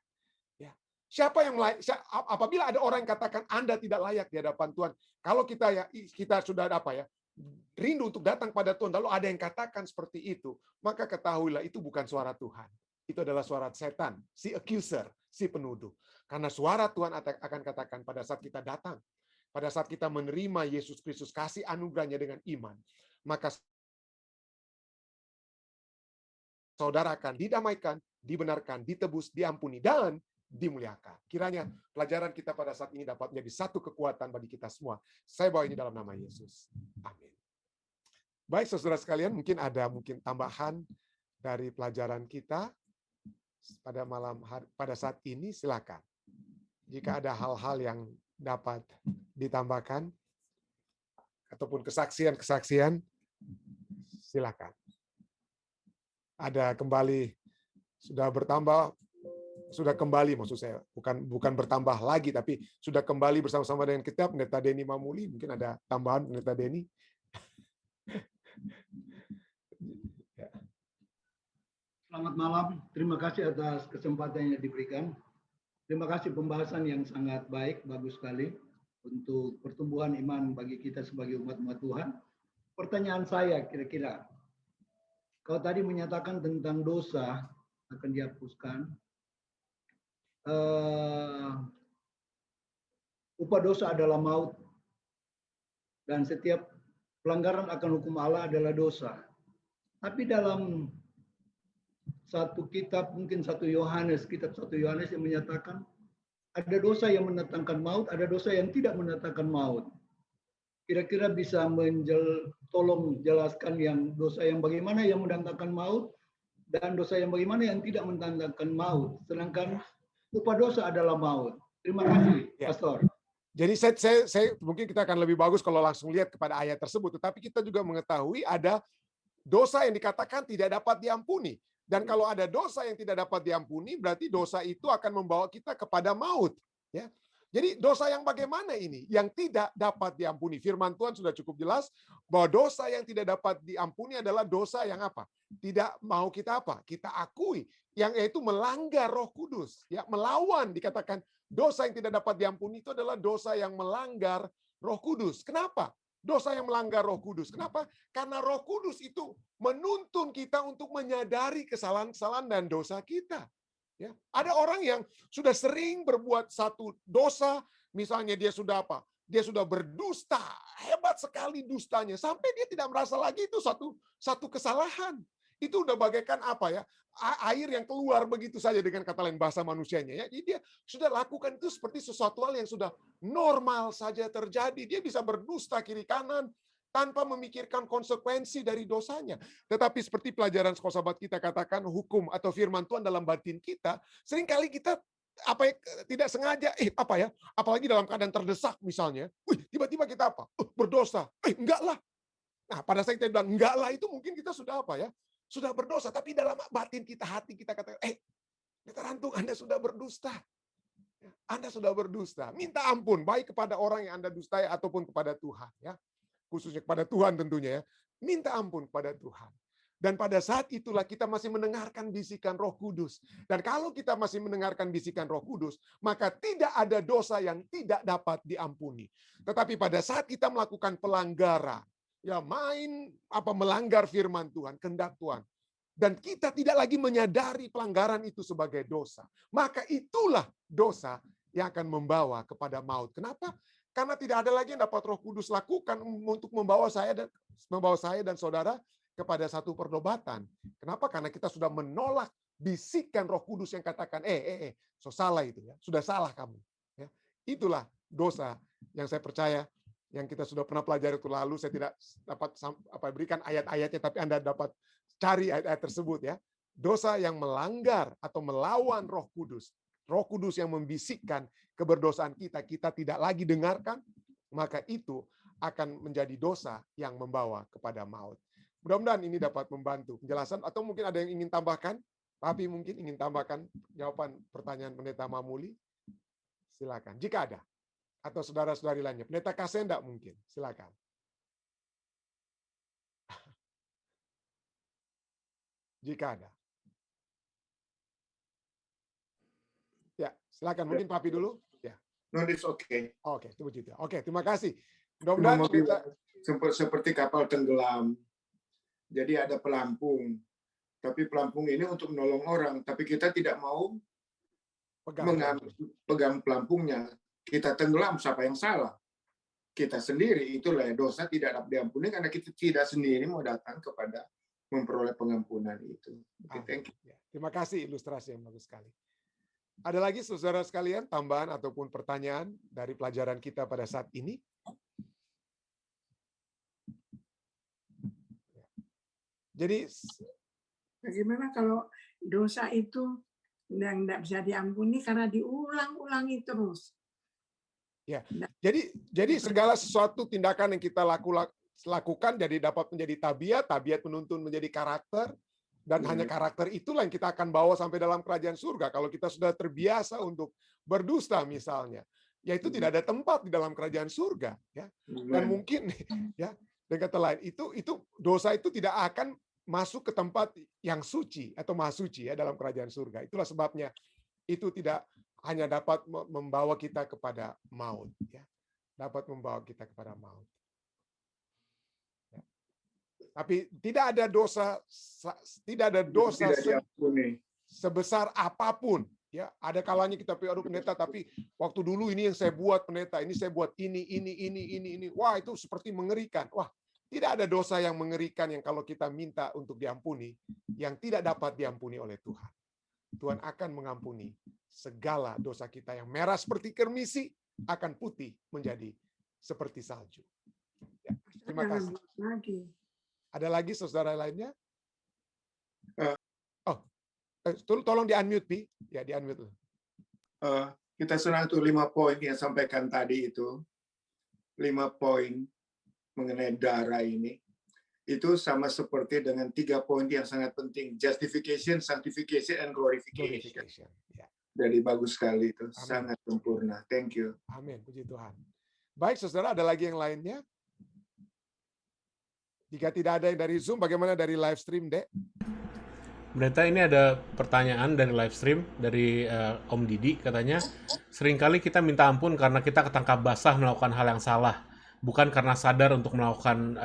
Ya. Siapa yang layak? Apabila ada orang yang katakan Anda tidak layak di hadapan Tuhan, kalau kita sudah apa, ya, rindu untuk datang pada Tuhan, lalu ada yang katakan seperti itu, maka ketahuilah itu bukan suara Tuhan. Itu adalah suara setan, si accuser, si penuduh. Karena suara Tuhan akan katakan pada saat kita datang, pada saat kita menerima Yesus Kristus, kasih anugerahnya dengan iman, maka saudara akan didamaikan, dibenarkan, ditebus, diampuni, dan dimuliakan. Kiranya pelajaran kita pada saat ini dapat menjadi satu kekuatan bagi kita semua. Saya bawa ini dalam nama Yesus. Amin. Baik, saudara sekalian, mungkin ada tambahan dari pelajaran kita pada saat ini, silakan. Jika ada hal-hal yang dapat ditambahkan ataupun kesaksian, silakan. Ada kembali, sudah kembali maksud saya, bukan bertambah lagi, tapi sudah kembali bersama-sama dengan kita, Pendeta Denny Mamuli. Mungkin ada tambahan, Pendeta Denny. Selamat malam, terima kasih atas kesempatan yang diberikan. Terima kasih pembahasan yang sangat baik, bagus sekali untuk pertumbuhan iman bagi kita sebagai umat-umat Tuhan. Pertanyaan saya kira-kira, kalau tadi menyatakan tentang dosa akan dihapuskan, upah dosa adalah maut, dan setiap pelanggaran akan hukum Allah adalah dosa. Tapi dalam satu kitab, mungkin kitab 1 Yohanes yang menyatakan ada dosa yang mendatangkan maut, ada dosa yang tidak mendatangkan maut. kira-kira bisa tolong jelaskan yang dosa yang bagaimana yang mendatangkan maut dan dosa yang bagaimana yang tidak mendatangkan maut. Sedangkan upah dosa adalah maut. Terima kasih, Pastor. Jadi saya mungkin kita akan lebih bagus kalau langsung lihat kepada ayat tersebut. Tetapi kita juga mengetahui ada dosa yang dikatakan tidak dapat diampuni. Dan kalau ada dosa yang tidak dapat diampuni, berarti dosa itu akan membawa kita kepada maut. Ya. Jadi dosa yang bagaimana ini? Yang tidak dapat diampuni. Firman Tuhan sudah cukup jelas bahwa dosa yang tidak dapat diampuni adalah dosa yang apa? Tidak mau kita apa? Kita akui. Yang yaitu melanggar Roh Kudus. Ya, melawan, dikatakan dosa yang tidak dapat diampuni itu adalah dosa yang melanggar Roh Kudus. Kenapa? Dosa yang melanggar Roh Kudus. Kenapa? Karena Roh Kudus itu menuntun kita untuk menyadari kesalahan-kesalahan dan dosa kita. Ya, ada orang yang sudah sering berbuat satu dosa, misalnya dia sudah apa? Dia sudah berdusta, hebat sekali dustanya, sampai dia tidak merasa lagi itu satu kesalahan. Itu udah bagaikan apa ya? Air yang keluar begitu saja dengan kata lain bahasa manusianya ya. Jadi dia sudah lakukan itu seperti sesuatu hal yang sudah normal saja terjadi. Dia bisa berdusta kiri kanan tanpa memikirkan konsekuensi dari dosanya. Tetapi seperti pelajaran sahabat kita katakan, hukum atau firman Tuhan dalam batin kita, seringkali kita tidak sengaja, apalagi dalam keadaan terdesak misalnya, tiba-tiba kita berdosa, enggak lah. Nah, pada saat kita bilang enggak lah, itu mungkin kita sudah sudah berdosa, tapi dalam batin kita, hati kita katakan, tergantung Anda sudah berdusta. Anda sudah berdusta. Minta ampun, baik kepada orang yang Anda dustai ataupun kepada Tuhan. Ya. Khususnya kepada Tuhan tentunya ya, minta ampun kepada Tuhan. Dan pada saat itulah kita masih mendengarkan bisikan Roh Kudus. Dan kalau kita masih mendengarkan bisikan Roh Kudus, maka tidak ada dosa yang tidak dapat diampuni. Tetapi pada saat kita melakukan pelanggaran, ya melanggar firman Tuhan, kehendak Tuhan, dan kita tidak lagi menyadari pelanggaran itu sebagai dosa, maka itulah dosa yang akan membawa kepada maut. Kenapa? Karena tidak ada lagi yang dapat Roh Kudus lakukan untuk membawa saya dan saudara kepada satu pertobatan. Kenapa? Karena kita sudah menolak bisikan Roh Kudus yang katakan, so salah itu ya, sudah salah kamu. Ya. Itulah dosa yang saya percaya yang kita sudah pernah pelajari itu lalu. Saya tidak dapat berikan ayat-ayatnya, tapi Anda dapat cari ayat-ayat tersebut ya. Dosa yang melanggar atau melawan Roh Kudus. Roh Kudus yang membisikkan keberdosaan kita tidak lagi dengarkan, maka itu akan menjadi dosa yang membawa kepada maut. Mudah-mudahan ini dapat membantu penjelasan, atau mungkin ada yang ingin tambahkan? Papi mungkin ingin tambahkan jawaban pertanyaan Pendeta Mamuli? Silakan, jika ada. Atau saudara-saudari lainnya. Pendeta Kasenda mungkin, silakan. Jika ada. Ya, silakan. Mungkin Papi dulu. Ya. No, it's okay. Oke, itu begitu. Oke, terima kasih. Mudah-mudahan kita seperti kapal tenggelam. Jadi ada pelampung. Tapi pelampung ini untuk menolong orang, tapi kita tidak mau pegang pelampungnya. Kita tenggelam, siapa yang salah? Kita sendiri. Itulah dosa tidak dapat diampuni karena kita tidak sendiri mau datang kepada memperoleh pengampunan itu. Okay, thank you. Terima kasih, ilustrasi yang bagus sekali. Ada lagi saudara sekalian tambahan ataupun pertanyaan dari pelajaran kita pada saat ini? Jadi bagaimana kalau dosa itu yang tidak bisa diampuni karena diulang-ulangi terus? Ya, jadi segala sesuatu tindakan yang kita lakukan jadi dapat menjadi tabiat menuntun menjadi karakter. Dan hanya karakter itulah yang kita akan bawa sampai dalam kerajaan surga. Kalau kita sudah terbiasa untuk berdusta misalnya, ya itu tidak ada tempat di dalam kerajaan surga. Ya. Dan mungkin, ya dengan kata lain, itu dosa itu tidak akan masuk ke tempat yang suci atau maha suci ya dalam kerajaan surga. Itulah sebabnya itu tidak hanya dapat membawa kita kepada maut. Ya. Dapat membawa kita kepada maut. Tapi tidak ada dosa sebesar apapun. Ya, ada kalanya kita aduh pendeta, tapi waktu dulu ini yang saya buat pendeta, ini saya buat ini. Wah, itu seperti mengerikan. Wah, tidak ada dosa yang mengerikan yang kalau kita minta untuk diampuni, yang tidak dapat diampuni oleh Tuhan. Tuhan akan mengampuni segala dosa kita yang merah seperti kermisi, akan putih menjadi seperti salju. Ya, terima Jangan kasih. buat lagi. Ada lagi saudara lainnya? Eh. Tolong di-unmute, Pi. Ya, di-unmute. Kita senang tuh 5 poin yang sampaikan tadi itu. 5 poin mengenai darah ini. Itu sama seperti dengan 3 poin yang sangat penting. Justification, sanctification, and glorification. Glorification. Ya. Jadi bagus sekali itu. Amin. Sangat sempurna. Thank you. Amin. Puji Tuhan. Baik, saudara, ada lagi yang lainnya? Jika tidak ada yang dari Zoom, bagaimana dari live stream, Dek? Pendeta, ini ada pertanyaan dari live stream dari Om Didi, katanya seringkali kita minta ampun karena kita ketangkap basah melakukan hal yang salah, bukan karena sadar untuk melakukan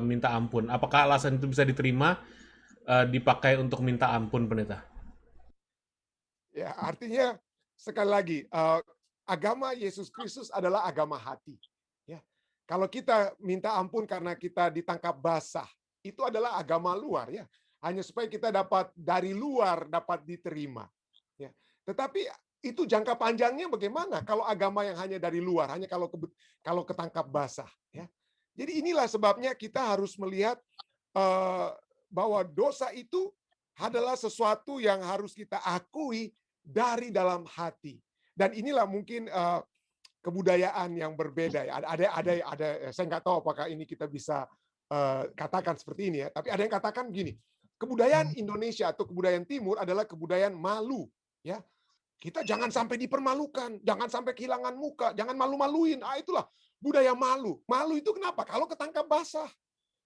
minta ampun. Apakah alasan itu bisa diterima dipakai untuk minta ampun, Pendeta? Ya, artinya sekali lagi agama Yesus Kristus adalah agama hati. Ya, kalau kita minta ampun karena kita ditangkap basah, itu adalah agama luar, ya. Hanya supaya kita dapat dari luar dapat diterima. Ya. Tetapi itu jangka panjangnya bagaimana kalau agama yang hanya dari luar, hanya kalau ketangkap basah. Ya. Jadi inilah sebabnya kita harus melihat bahwa dosa itu adalah sesuatu yang harus kita akui dari dalam hati. Dan inilah mungkin kebudayaan yang berbeda. Ada saya nggak tahu apakah ini kita bisa katakan seperti ini, ya. Tapi ada yang katakan begini. Kebudayaan Indonesia atau kebudayaan Timur adalah kebudayaan malu, ya. Kita jangan sampai dipermalukan, jangan sampai kehilangan muka, jangan malu-maluin. Itulah budaya malu. Malu itu kenapa? Kalau ketangkap basah.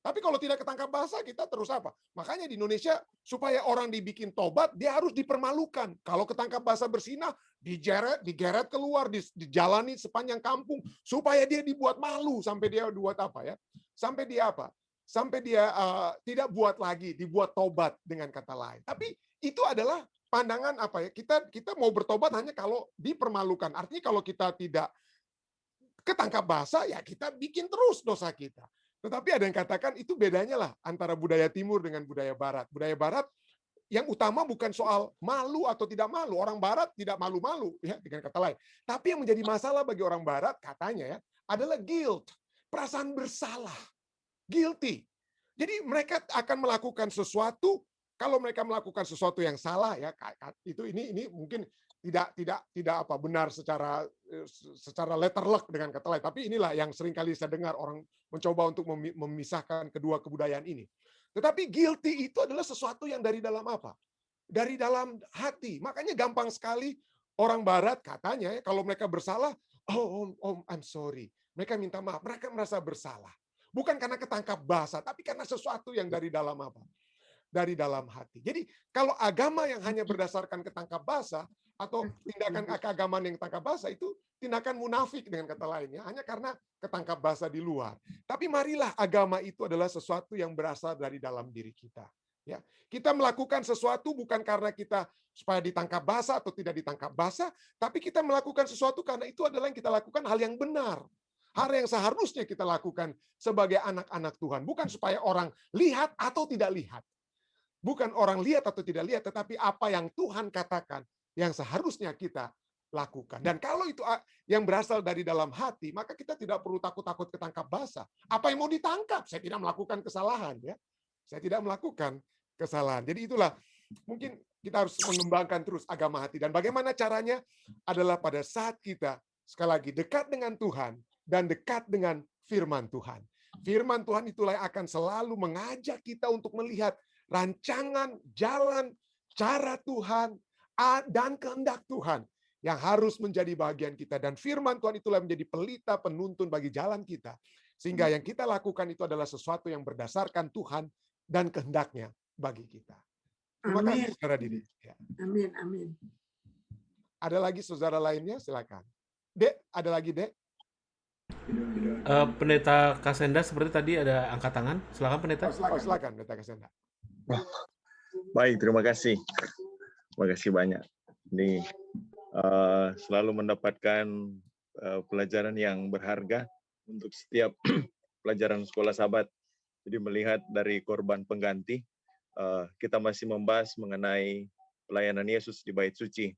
Tapi kalau tidak ketangkap basah, kita terus apa? Makanya di Indonesia supaya orang dibikin tobat, dia harus dipermalukan. Kalau ketangkap basah bersinah, digeret keluar, dijalani sepanjang kampung supaya dia dibuat malu sampai dia buat apa, ya? Sampai dia apa? Sampai dia tidak buat lagi, dibuat tobat dengan kata lain. Tapi itu adalah pandangan apa, ya? Kita mau bertobat hanya kalau dipermalukan. Artinya kalau kita tidak ketangkap basah, ya kita bikin terus dosa kita. Tetapi ada yang katakan itu bedanya lah antara budaya Timur dengan budaya Barat. Budaya Barat yang utama bukan soal malu atau tidak malu. Orang Barat tidak malu-malu, ya, dengan kata lain. Tapi yang menjadi masalah bagi orang Barat katanya, ya, adalah guilt, perasaan bersalah. Guilty. Jadi mereka akan melakukan sesuatu, kalau mereka melakukan sesuatu yang salah, ya, itu ini mungkin tidak benar secara letter luck dengan kata lain, tapi inilah yang seringkali saya dengar orang mencoba untuk memisahkan kedua kebudayaan ini. Tetapi guilty itu adalah sesuatu yang dari dalam apa? Dari dalam hati. Makanya gampang sekali orang Barat katanya, ya, kalau mereka bersalah, oh, I'm sorry. Mereka minta maaf, mereka merasa bersalah. Bukan karena ketangkap basah, tapi karena sesuatu yang dari dalam apa? Dari dalam hati. Jadi kalau agama yang hanya berdasarkan ketangkap basah atau tindakan keagamaan yang ketangkap basah itu tindakan munafik dengan kata lainnya, hanya karena ketangkap basah di luar. Tapi marilah agama itu adalah sesuatu yang berasal dari dalam diri kita. Ya, kita melakukan sesuatu bukan karena kita supaya ditangkap basah atau tidak ditangkap basah, tapi kita melakukan sesuatu karena itu adalah yang kita lakukan hal yang benar. Hal yang seharusnya kita lakukan sebagai anak-anak Tuhan. Bukan supaya orang lihat atau tidak lihat. Bukan orang lihat atau tidak lihat, tetapi apa yang Tuhan katakan yang seharusnya kita lakukan. Dan kalau itu yang berasal dari dalam hati, maka kita tidak perlu takut-takut ketangkap basah. Apa yang mau ditangkap? Saya tidak melakukan kesalahan, ya. Saya tidak melakukan kesalahan. Jadi itulah mungkin kita harus mengembangkan terus agama hati. Dan bagaimana caranya? Adalah pada saat kita sekali lagi dekat dengan Tuhan dan dekat dengan firman Tuhan. Firman Tuhan itulah yang akan selalu mengajak kita untuk melihat rancangan, jalan, cara Tuhan, dan kehendak Tuhan yang harus menjadi bagian kita. Dan firman Tuhan itulah menjadi pelita penuntun bagi jalan kita. Sehingga yang kita lakukan itu adalah sesuatu yang berdasarkan Tuhan dan kehendaknya bagi kita. Terima kasih, Saudara Didi. Ya. Amin, amin. Ada lagi saudara lainnya? Silakan. Dek, ada lagi, Dek? Pendeta Kasenda seperti tadi ada angkat tangan. Silakan, Pendeta. Silakan, Pendeta Kasenda. Baik, terima kasih. Terima kasih banyak. Ini selalu mendapatkan pelajaran yang berharga untuk setiap pelajaran sekolah sahabat. Jadi melihat dari korban pengganti, kita masih membahas mengenai pelayanan Yesus di Bait Suci.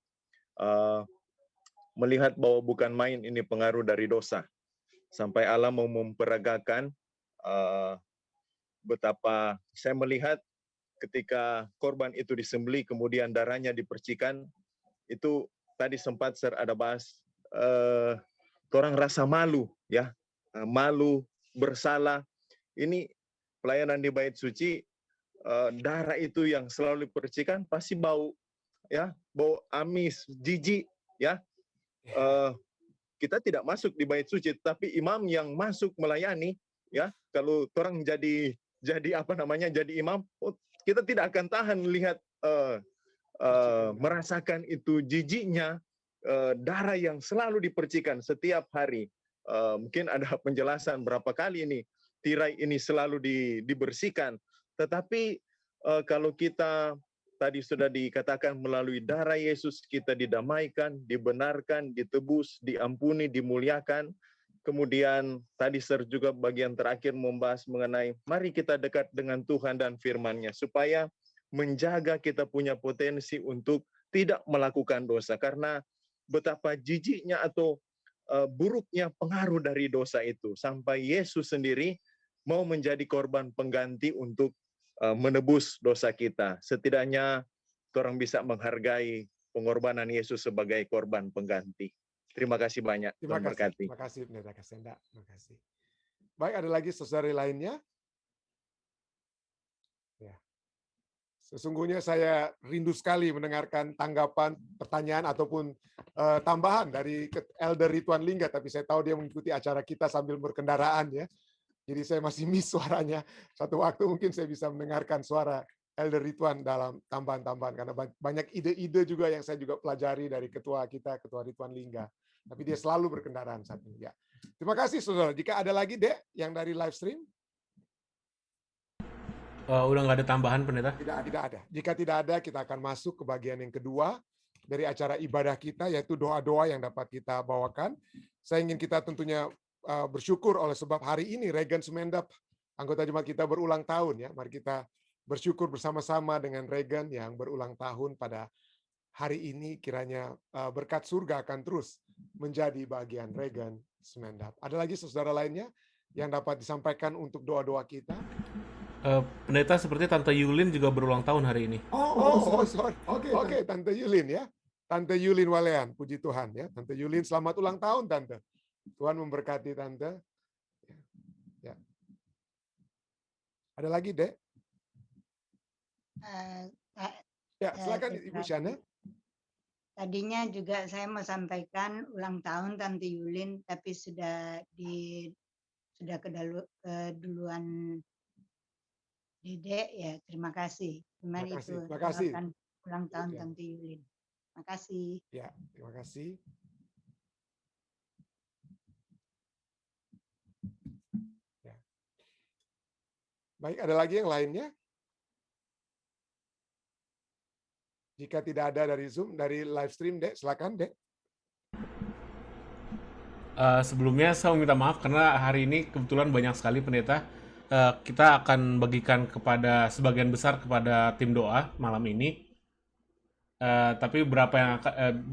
Melihat bahwa bukan main ini pengaruh dari dosa. sampai Allah mau memperagakan betapa saya melihat ketika korban itu disembelih kemudian darahnya dipercikan, itu tadi sempat ada bahas orang rasa malu, ya, malu, bersalah. Ini pelayanan di bait suci, darah itu yang selalu dipercikan pasti bau, ya, bau amis, jijik, ya. Kita tidak masuk di bait suci, tapi imam yang masuk melayani, ya, kalau orang jadi jadi imam, kita tidak akan tahan melihat merasakan itu jijiknya darah yang selalu dipercikan setiap hari. Mungkin ada penjelasan berapa kali ini tirai ini selalu dibersihkan. Tetapi kalau kita tadi sudah dikatakan melalui darah Yesus kita didamaikan, dibenarkan, ditebus, diampuni, dimuliakan. Kemudian tadi Sir juga bagian terakhir membahas mengenai mari kita dekat dengan Tuhan dan firman-Nya supaya menjaga kita punya potensi untuk tidak melakukan dosa, karena betapa jijiknya atau buruknya pengaruh dari dosa itu sampai Yesus sendiri mau menjadi korban pengganti untuk menebus dosa kita. Setidaknya orang bisa menghargai pengorbanan Yesus sebagai korban pengganti. Terima kasih banyak. Terima kasih Pendeta Kasenda. Terima kasih. Baik, ada lagi saudari lainnya? Ya. Sesungguhnya saya rindu sekali mendengarkan tanggapan, pertanyaan ataupun tambahan dari Elder Ridwan Lingga, tapi saya tahu dia mengikuti acara kita sambil berkendaraan, ya. Jadi saya masih miss suaranya. Satu waktu mungkin saya bisa mendengarkan suara Elder Ridwan dalam tambahan-tambahan, karena banyak ide-ide juga yang saya juga pelajari dari ketua kita, Ketua Ridwan Lingga. Tapi dia selalu berkendaraan saat ini. Ya. Terima kasih, saudara. Jika ada lagi, Dek, yang dari live stream? Udah nggak ada tambahan, Pendeta? Tidak ada. Jika tidak ada, kita akan masuk ke bagian yang kedua dari acara ibadah kita, yaitu doa-doa yang dapat kita bawakan. Saya ingin kita tentunya bersyukur oleh sebab hari ini Regan Sumendap, anggota jemaat kita berulang tahun, ya. Mari kita bersyukur bersama-sama dengan Regan yang berulang tahun pada hari ini. Kiranya berkat surga akan terus menjadi bagian Regan Sumendap. Ada lagi saudara lainnya yang dapat disampaikan untuk doa-doa kita? Pendeta, seperti Tante Yulin juga berulang tahun hari ini. Sorry. Oke, Tante Yulin, ya. Tante Yulin Walean, puji Tuhan, ya. Tante Yulin, selamat ulang tahun, Tante. Tuhan memberkati Tante. Ya. Ada lagi, Dek? Ya, silakan Ibu Shana. Tadinya juga saya mau sampaikan ulang tahun Tante Yulin, tapi sudah keduluan Dede, ya. Terima kasih. Terima kasih. Ulang tahun Tante Yulin. Terima kasih. Ya, terima kasih. Ya. Baik, ada lagi yang lainnya? Jika tidak ada dari Zoom, dari live stream, Dek, silakan, Dek. Sebelumnya saya minta maaf karena hari ini kebetulan banyak sekali pendeta. Kita akan bagikan kepada sebagian besar kepada tim doa malam ini. Tapi beberapa yang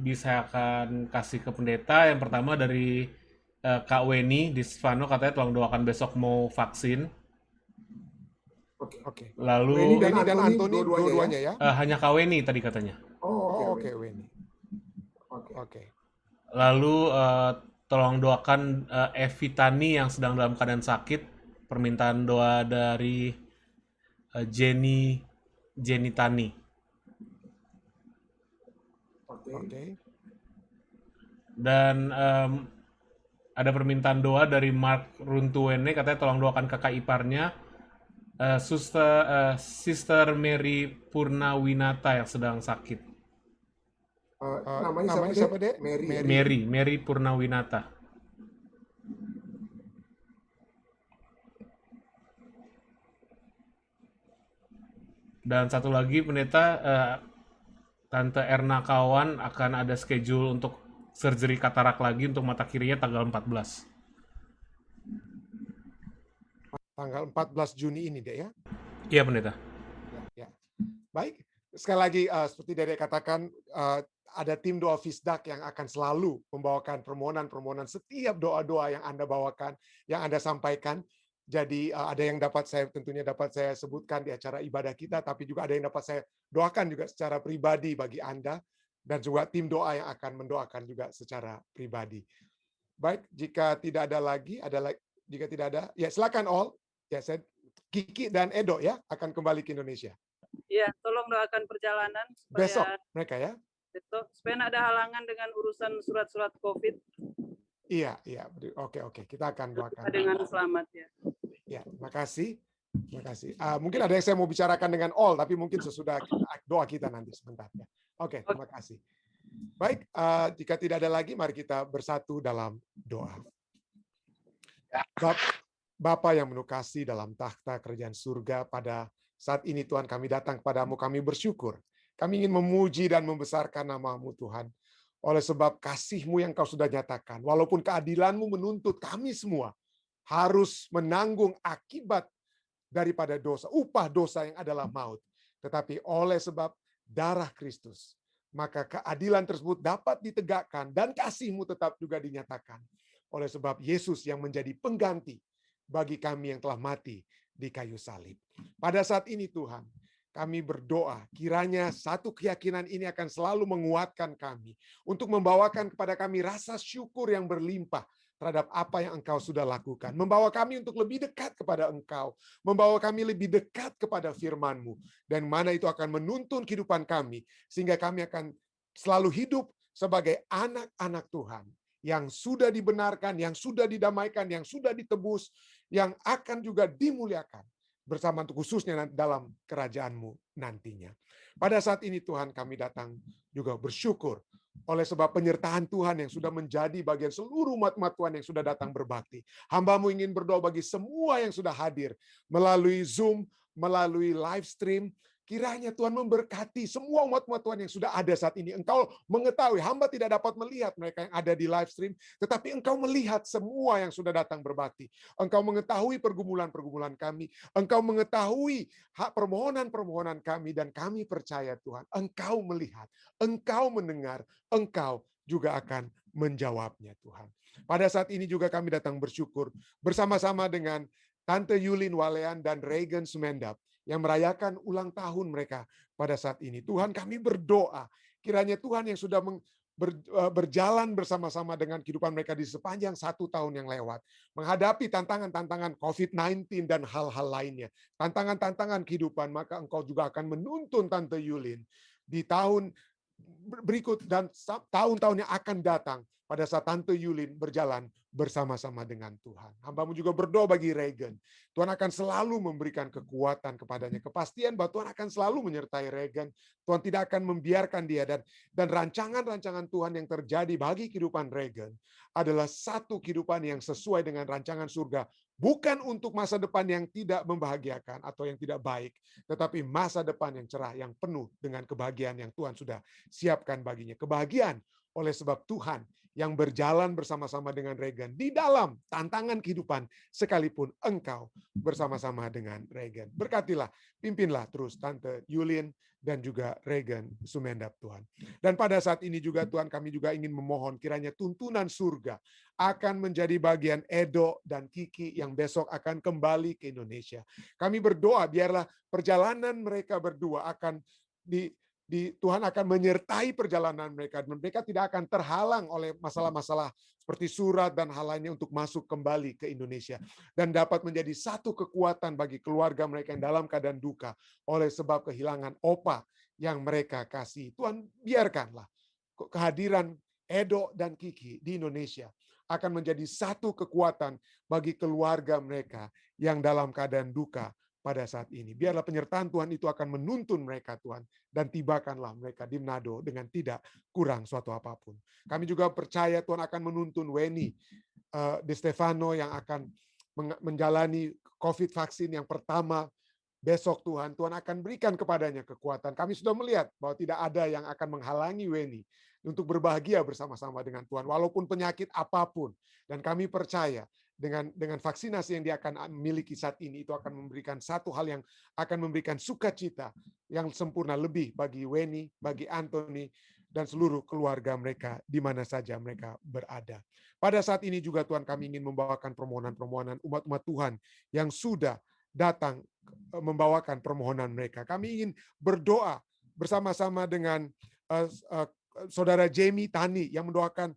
bisa akan kasih ke pendeta. Yang pertama dari Kak Weni di Svano, katanya tolong doakan besok mau vaksin. Oke. Lalu Weni dan Antoni dua-duanya, ya? Hanya Kak Weni tadi katanya. Oke, Weni. Oke. Lalu tolong doakan Evitani yang sedang dalam keadaan sakit. Permintaan doa dari Jenny Tani. Oke. Dan ada permintaan doa dari Mark Runtuwene, katanya tolong doakan kakak iparnya, Sister Mary Purnawinata yang sedang sakit. Namanya siapa, Dek? Mary Purnawinata. Dan satu lagi, pendeta, Tante Erna Kawan akan ada schedule untuk surgery katarak lagi untuk mata kirinya tanggal 14. Tanggal 14 Juni ini, Dek, ya? Iya, pendeta. Ya. Baik. Sekali lagi, seperti Dedek katakan, ada tim doa Fisdak yang akan selalu membawakan permohonan-permohonan setiap doa-doa yang Anda bawakan, yang Anda sampaikan. Jadi ada yang tentunya dapat saya sebutkan di acara ibadah kita, tapi juga ada yang dapat saya doakan juga secara pribadi bagi Anda, dan juga tim doa yang akan mendoakan juga secara pribadi. Baik, jika tidak ada lagi, jika tidak ada, ya silakan All. Ya, Kiki dan Edo ya akan kembali ke Indonesia. Iya, tolong doakan perjalanan supaya Besok mereka ya. Besok supaya tidak ada halangan dengan urusan surat-surat COVID. Iya. Oke. Kita akan doakan. Dengan selamat ya. Ya, terima kasih. Mungkin ada yang saya mau bicarakan dengan All, tapi mungkin sesudah doa kita nanti sebentar ya. Oke, terima kasih. Baik, jika tidak ada lagi, mari kita bersatu dalam doa. Bapa yang penuh kasih dalam takhta kerajaan surga, pada saat ini Tuhan kami datang kepadamu, kami bersyukur. Kami ingin memuji dan membesarkan nama-Mu Tuhan. Oleh sebab kasih-Mu yang Kau sudah nyatakan, walaupun keadilan-Mu menuntut kami semua harus menanggung akibat daripada dosa, upah dosa yang adalah maut. Tetapi oleh sebab darah Kristus, maka keadilan tersebut dapat ditegakkan dan kasih-Mu tetap juga dinyatakan. Oleh sebab Yesus yang menjadi pengganti bagi kami yang telah mati di kayu salib. Pada saat ini Tuhan, kami berdoa, kiranya satu keyakinan ini akan selalu menguatkan kami untuk membawakan kepada kami rasa syukur yang berlimpah terhadap apa yang Engkau sudah lakukan. Membawa kami untuk lebih dekat kepada Engkau. Membawa kami lebih dekat kepada firman-Mu. Dan mana itu akan menuntun kehidupan kami. Sehingga kami akan selalu hidup sebagai anak-anak Tuhan. Yang sudah dibenarkan, yang sudah didamaikan, yang sudah ditebus, yang akan juga dimuliakan. Bersama khususnya dalam kerajaan-Mu nantinya. Pada saat ini Tuhan kami datang juga bersyukur oleh sebab penyertaan Tuhan yang sudah menjadi bagian seluruh umat-umat Tuhan yang sudah datang berbakti. Hamba-Mu ingin berdoa bagi semua yang sudah hadir melalui Zoom, melalui live stream. Kiranya Tuhan memberkati semua umat-umat Tuhan yang sudah ada saat ini. Engkau mengetahui, hamba tidak dapat melihat mereka yang ada di live stream, tetapi Engkau melihat semua yang sudah datang berbakti. Engkau mengetahui pergumulan-pergumulan kami. Engkau mengetahui hak permohonan-permohonan kami, dan kami percaya Tuhan, Engkau melihat, Engkau mendengar, Engkau juga akan menjawabnya Tuhan. Pada saat ini juga kami datang bersyukur bersama-sama dengan Tante Yulin Walean dan Regan Sumendap yang merayakan ulang tahun mereka pada saat ini. Tuhan, kami berdoa, kiranya Tuhan yang sudah berjalan bersama-sama dengan kehidupan mereka di sepanjang 1 tahun yang lewat, menghadapi tantangan-tantangan COVID-19 dan hal-hal lainnya, tantangan-tantangan kehidupan, maka Engkau juga akan menuntun Tante Yulin di tahun berikut dan tahun-tahun yang akan datang pada saat Tante Yulin berjalan bersama-sama dengan Tuhan. Hamba-Mu juga berdoa bagi Regan. Tuhan akan selalu memberikan kekuatan kepadanya, kepastian bahwa Tuhan akan selalu menyertai Regan. Tuhan tidak akan membiarkan dia, dan rancangan-rancangan Tuhan yang terjadi bagi kehidupan Regan adalah satu kehidupan yang sesuai dengan rancangan surga, bukan untuk masa depan yang tidak membahagiakan atau yang tidak baik, tetapi masa depan yang cerah, yang penuh dengan kebahagiaan yang Tuhan sudah siapkan baginya. Kebahagiaan oleh sebab Tuhan yang berjalan bersama-sama dengan Regan di dalam tantangan kehidupan, sekalipun engkau bersama-sama dengan Regan. Berkatilah, pimpinlah terus Tante Yulin dan juga Regan Sumendap Tuhan. Dan pada saat ini juga Tuhan, kami juga ingin memohon kiranya tuntunan surga akan menjadi bagian Edo dan Kiki yang besok akan kembali ke Indonesia. Kami berdoa biarlah perjalanan mereka berdua akan Tuhan akan menyertai perjalanan mereka, dan mereka tidak akan terhalang oleh masalah-masalah seperti surat dan hal lainnya untuk masuk kembali ke Indonesia, dan dapat menjadi satu kekuatan bagi keluarga mereka yang dalam keadaan duka oleh sebab kehilangan opa yang mereka kasih. Tuhan, biarkanlah kehadiran Edo dan Kiki di Indonesia akan menjadi satu kekuatan bagi keluarga mereka yang dalam keadaan duka pada saat ini. Biarlah penyertaan Tuhan itu akan menuntun mereka Tuhan, dan tibakanlah mereka di Manado dengan tidak kurang suatu apapun. Kami juga percaya Tuhan akan menuntun Weni De Stefano yang akan menjalani COVID vaksin yang pertama besok. Tuhan akan berikan kepadanya kekuatan. Kami sudah melihat bahwa tidak ada yang akan menghalangi Weni untuk berbahagia bersama-sama dengan Tuhan, walaupun penyakit apapun. Dan kami percaya dengan vaksinasi yang dia akan miliki saat ini, itu akan memberikan satu hal yang akan memberikan sukacita yang sempurna lebih bagi Weni, bagi Anthony, dan seluruh keluarga mereka di mana saja mereka berada. Pada saat ini juga Tuhan, kami ingin membawakan permohonan-permohonan umat-umat Tuhan yang sudah datang membawakan permohonan mereka. Kami ingin berdoa bersama-sama dengan Saudara Jamie Tani yang mendoakan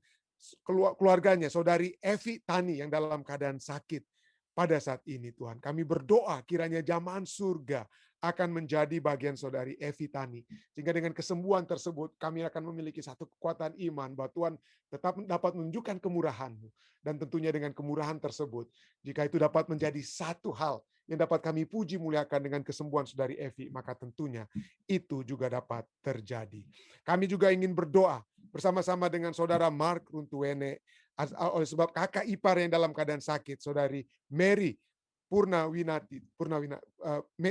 keluarganya, Saudari Evi Tani yang dalam keadaan sakit pada saat ini Tuhan. Kami berdoa kiranya jamahan surga akan menjadi bagian Saudari Evi Tani. Sehingga dengan kesembuhan tersebut kami akan memiliki satu kekuatan iman bahwa Tuhan tetap dapat menunjukkan kemurahan-Mu. Dan tentunya dengan kemurahan tersebut, jika itu dapat menjadi satu hal yang dapat kami puji muliakan dengan kesembuhan Saudari Evi, maka tentunya itu juga dapat terjadi. Kami juga ingin berdoa bersama-sama dengan Saudara Mark Runtuwene, oleh sebab kakak ipar yang dalam keadaan sakit, Saudari Mary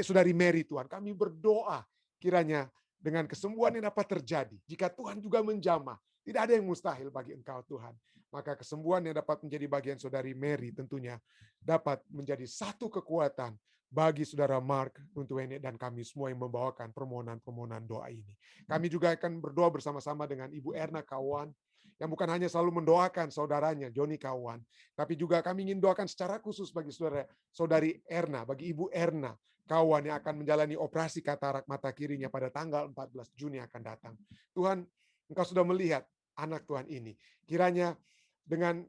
Saudari Mary Tuhan. Kami berdoa kiranya dengan kesembuhan yang dapat terjadi. Jika Tuhan juga menjamah, tidak ada yang mustahil bagi Engkau Tuhan. Maka kesembuhan yang dapat menjadi bagian Saudari Mary tentunya dapat menjadi satu kekuatan bagi Saudara Mark Runtuwene dan kami semua yang membawakan permohonan-permohonan doa ini. Kami juga akan berdoa bersama-sama dengan Ibu Erna Kawan, yang bukan hanya selalu mendoakan saudaranya Joni Kawan, tapi juga kami ingin doakan secara khusus bagi Saudari Erna, bagi Ibu Erna Kawan yang akan menjalani operasi katarak mata kirinya pada tanggal 14 Juni akan datang. Tuhan, Engkau sudah melihat anak Tuhan ini. Kiranya dengan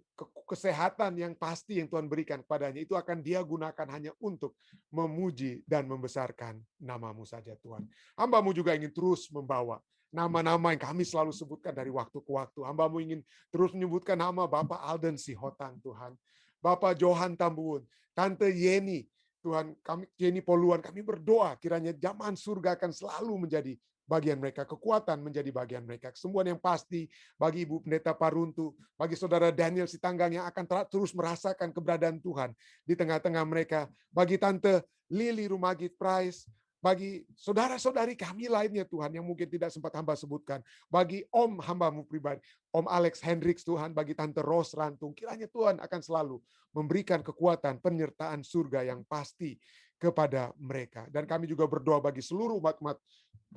kesehatan yang pasti yang Tuhan berikan kepadanya, itu akan Dia gunakan hanya untuk memuji dan membesarkan nama-Mu saja Tuhan. Hamba-Mu juga ingin terus membawa nama-nama yang kami selalu sebutkan dari waktu ke waktu. Hamba-Mu ingin terus menyebutkan nama Bapak Alden Sihotang Tuhan, Bapak Johan Tambuun, Tante Yeni, Tuhan, Yeni Poluan, kami berdoa kiranya jamahan surga akan selalu menjadi bagian mereka, kekuatan menjadi bagian mereka, kesembuhan yang pasti bagi Ibu Pendeta Paruntu, bagi Saudara Daniel Sitanggang yang akan terus merasakan keberadaan Tuhan di tengah-tengah mereka, bagi Tante Lili Rumagit Price, bagi saudara-saudari kami lainnya Tuhan yang mungkin tidak sempat hamba sebutkan, bagi Om hamba-Mu pribadi, Om Alex Hendricks Tuhan, bagi Tante Rose Rantung, kiranya Tuhan akan selalu memberikan kekuatan penyertaan surga yang pasti kepada mereka. Dan kami juga berdoa bagi seluruh umat-umat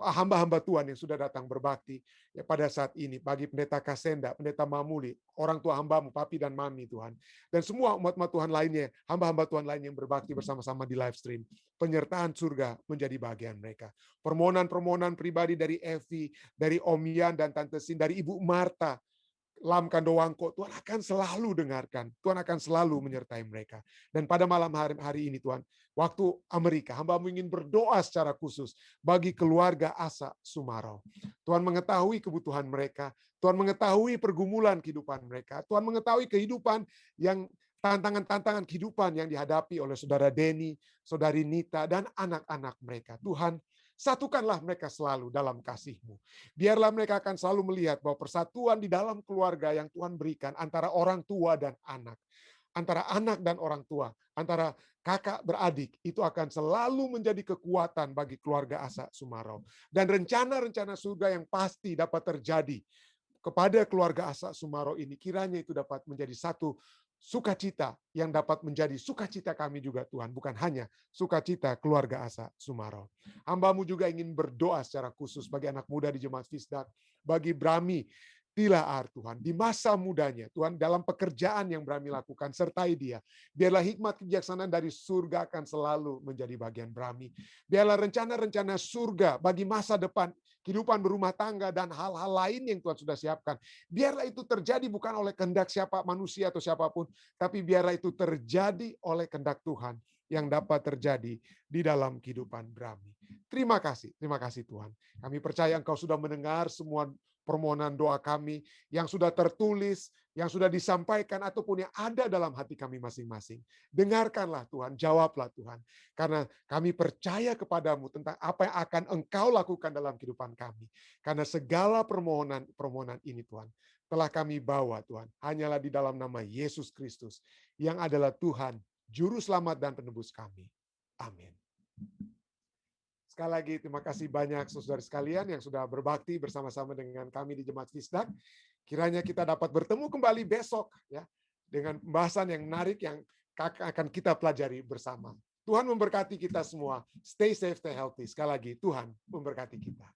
hamba-hamba Tuhan yang sudah datang berbakti ya pada saat ini, bagi Pendeta Kasenda, Pendeta Mamuli, orang tua hamba-Mu, Papi dan Mami Tuhan, dan semua umat-umat Tuhan lainnya, hamba-hamba Tuhan lainnya yang berbakti bersama-sama di live stream. Penyertaan surga menjadi bagian mereka. Permohonan-permohonan pribadi dari Evi, dari Om Yan dan Tante Sin, dari Ibu Marta Lam Kandowangko, Tuhan akan selalu dengarkan, Tuhan akan selalu menyertai mereka. Dan pada malam hari ini Tuhan, waktu Amerika, hamba-Mu ingin berdoa secara khusus bagi keluarga Asa Sumarau. Tuhan mengetahui kebutuhan mereka, Tuhan mengetahui pergumulan kehidupan mereka, Tuhan mengetahui kehidupan yang tantangan-tantangan kehidupan yang dihadapi oleh Saudara Denny, Saudari Nita, dan anak-anak mereka. Tuhan, satukanlah mereka selalu dalam kasih-Mu. Biarlah mereka akan selalu melihat bahwa persatuan di dalam keluarga yang Tuhan berikan antara orang tua dan anak, antara anak dan orang tua, antara kakak beradik, itu akan selalu menjadi kekuatan bagi keluarga Asa Sumarau. Dan rencana-rencana surga yang pasti dapat terjadi kepada keluarga Asa Sumarau ini, kiranya itu dapat menjadi satu sukacita yang dapat menjadi sukacita kami juga Tuhan, bukan hanya sukacita keluarga Asa Sumarau. Hamba-Mu juga ingin berdoa secara khusus bagi anak muda di Jemaat Fisdak, bagi Brami Tilaar Tuhan, di masa mudanya Tuhan, dalam pekerjaan yang Brami lakukan, sertai dia. Biarlah hikmat kebijaksanaan dari surga akan selalu menjadi bagian Brami. Biarlah rencana-rencana surga bagi masa depan, kehidupan berumah tangga, dan hal-hal lain yang Tuhan sudah siapkan. Biarlah itu terjadi bukan oleh kehendak siapa manusia atau siapapun, tapi biarlah itu terjadi oleh kehendak Tuhan yang dapat terjadi di dalam kehidupan Brami. Terima kasih Tuhan. Kami percaya Engkau sudah mendengar semua permohonan doa kami yang sudah tertulis, yang sudah disampaikan, ataupun yang ada dalam hati kami masing-masing. Dengarkanlah Tuhan, jawablah Tuhan. Karena kami percaya kepadamu tentang apa yang akan Engkau lakukan dalam kehidupan kami. Karena segala permohonan ini Tuhan, telah kami bawa Tuhan, hanyalah di dalam nama Yesus Kristus, yang adalah Tuhan, Juru Selamat dan Penebus kami. Amin. Sekali lagi terima kasih banyak saudara sekalian yang sudah berbakti bersama-sama dengan kami di Jemaat Fisdak. Kiranya kita dapat bertemu kembali besok ya dengan pembahasan yang menarik yang akan kita pelajari bersama. Tuhan memberkati kita semua. Stay safe, stay healthy. Sekali lagi Tuhan memberkati kita.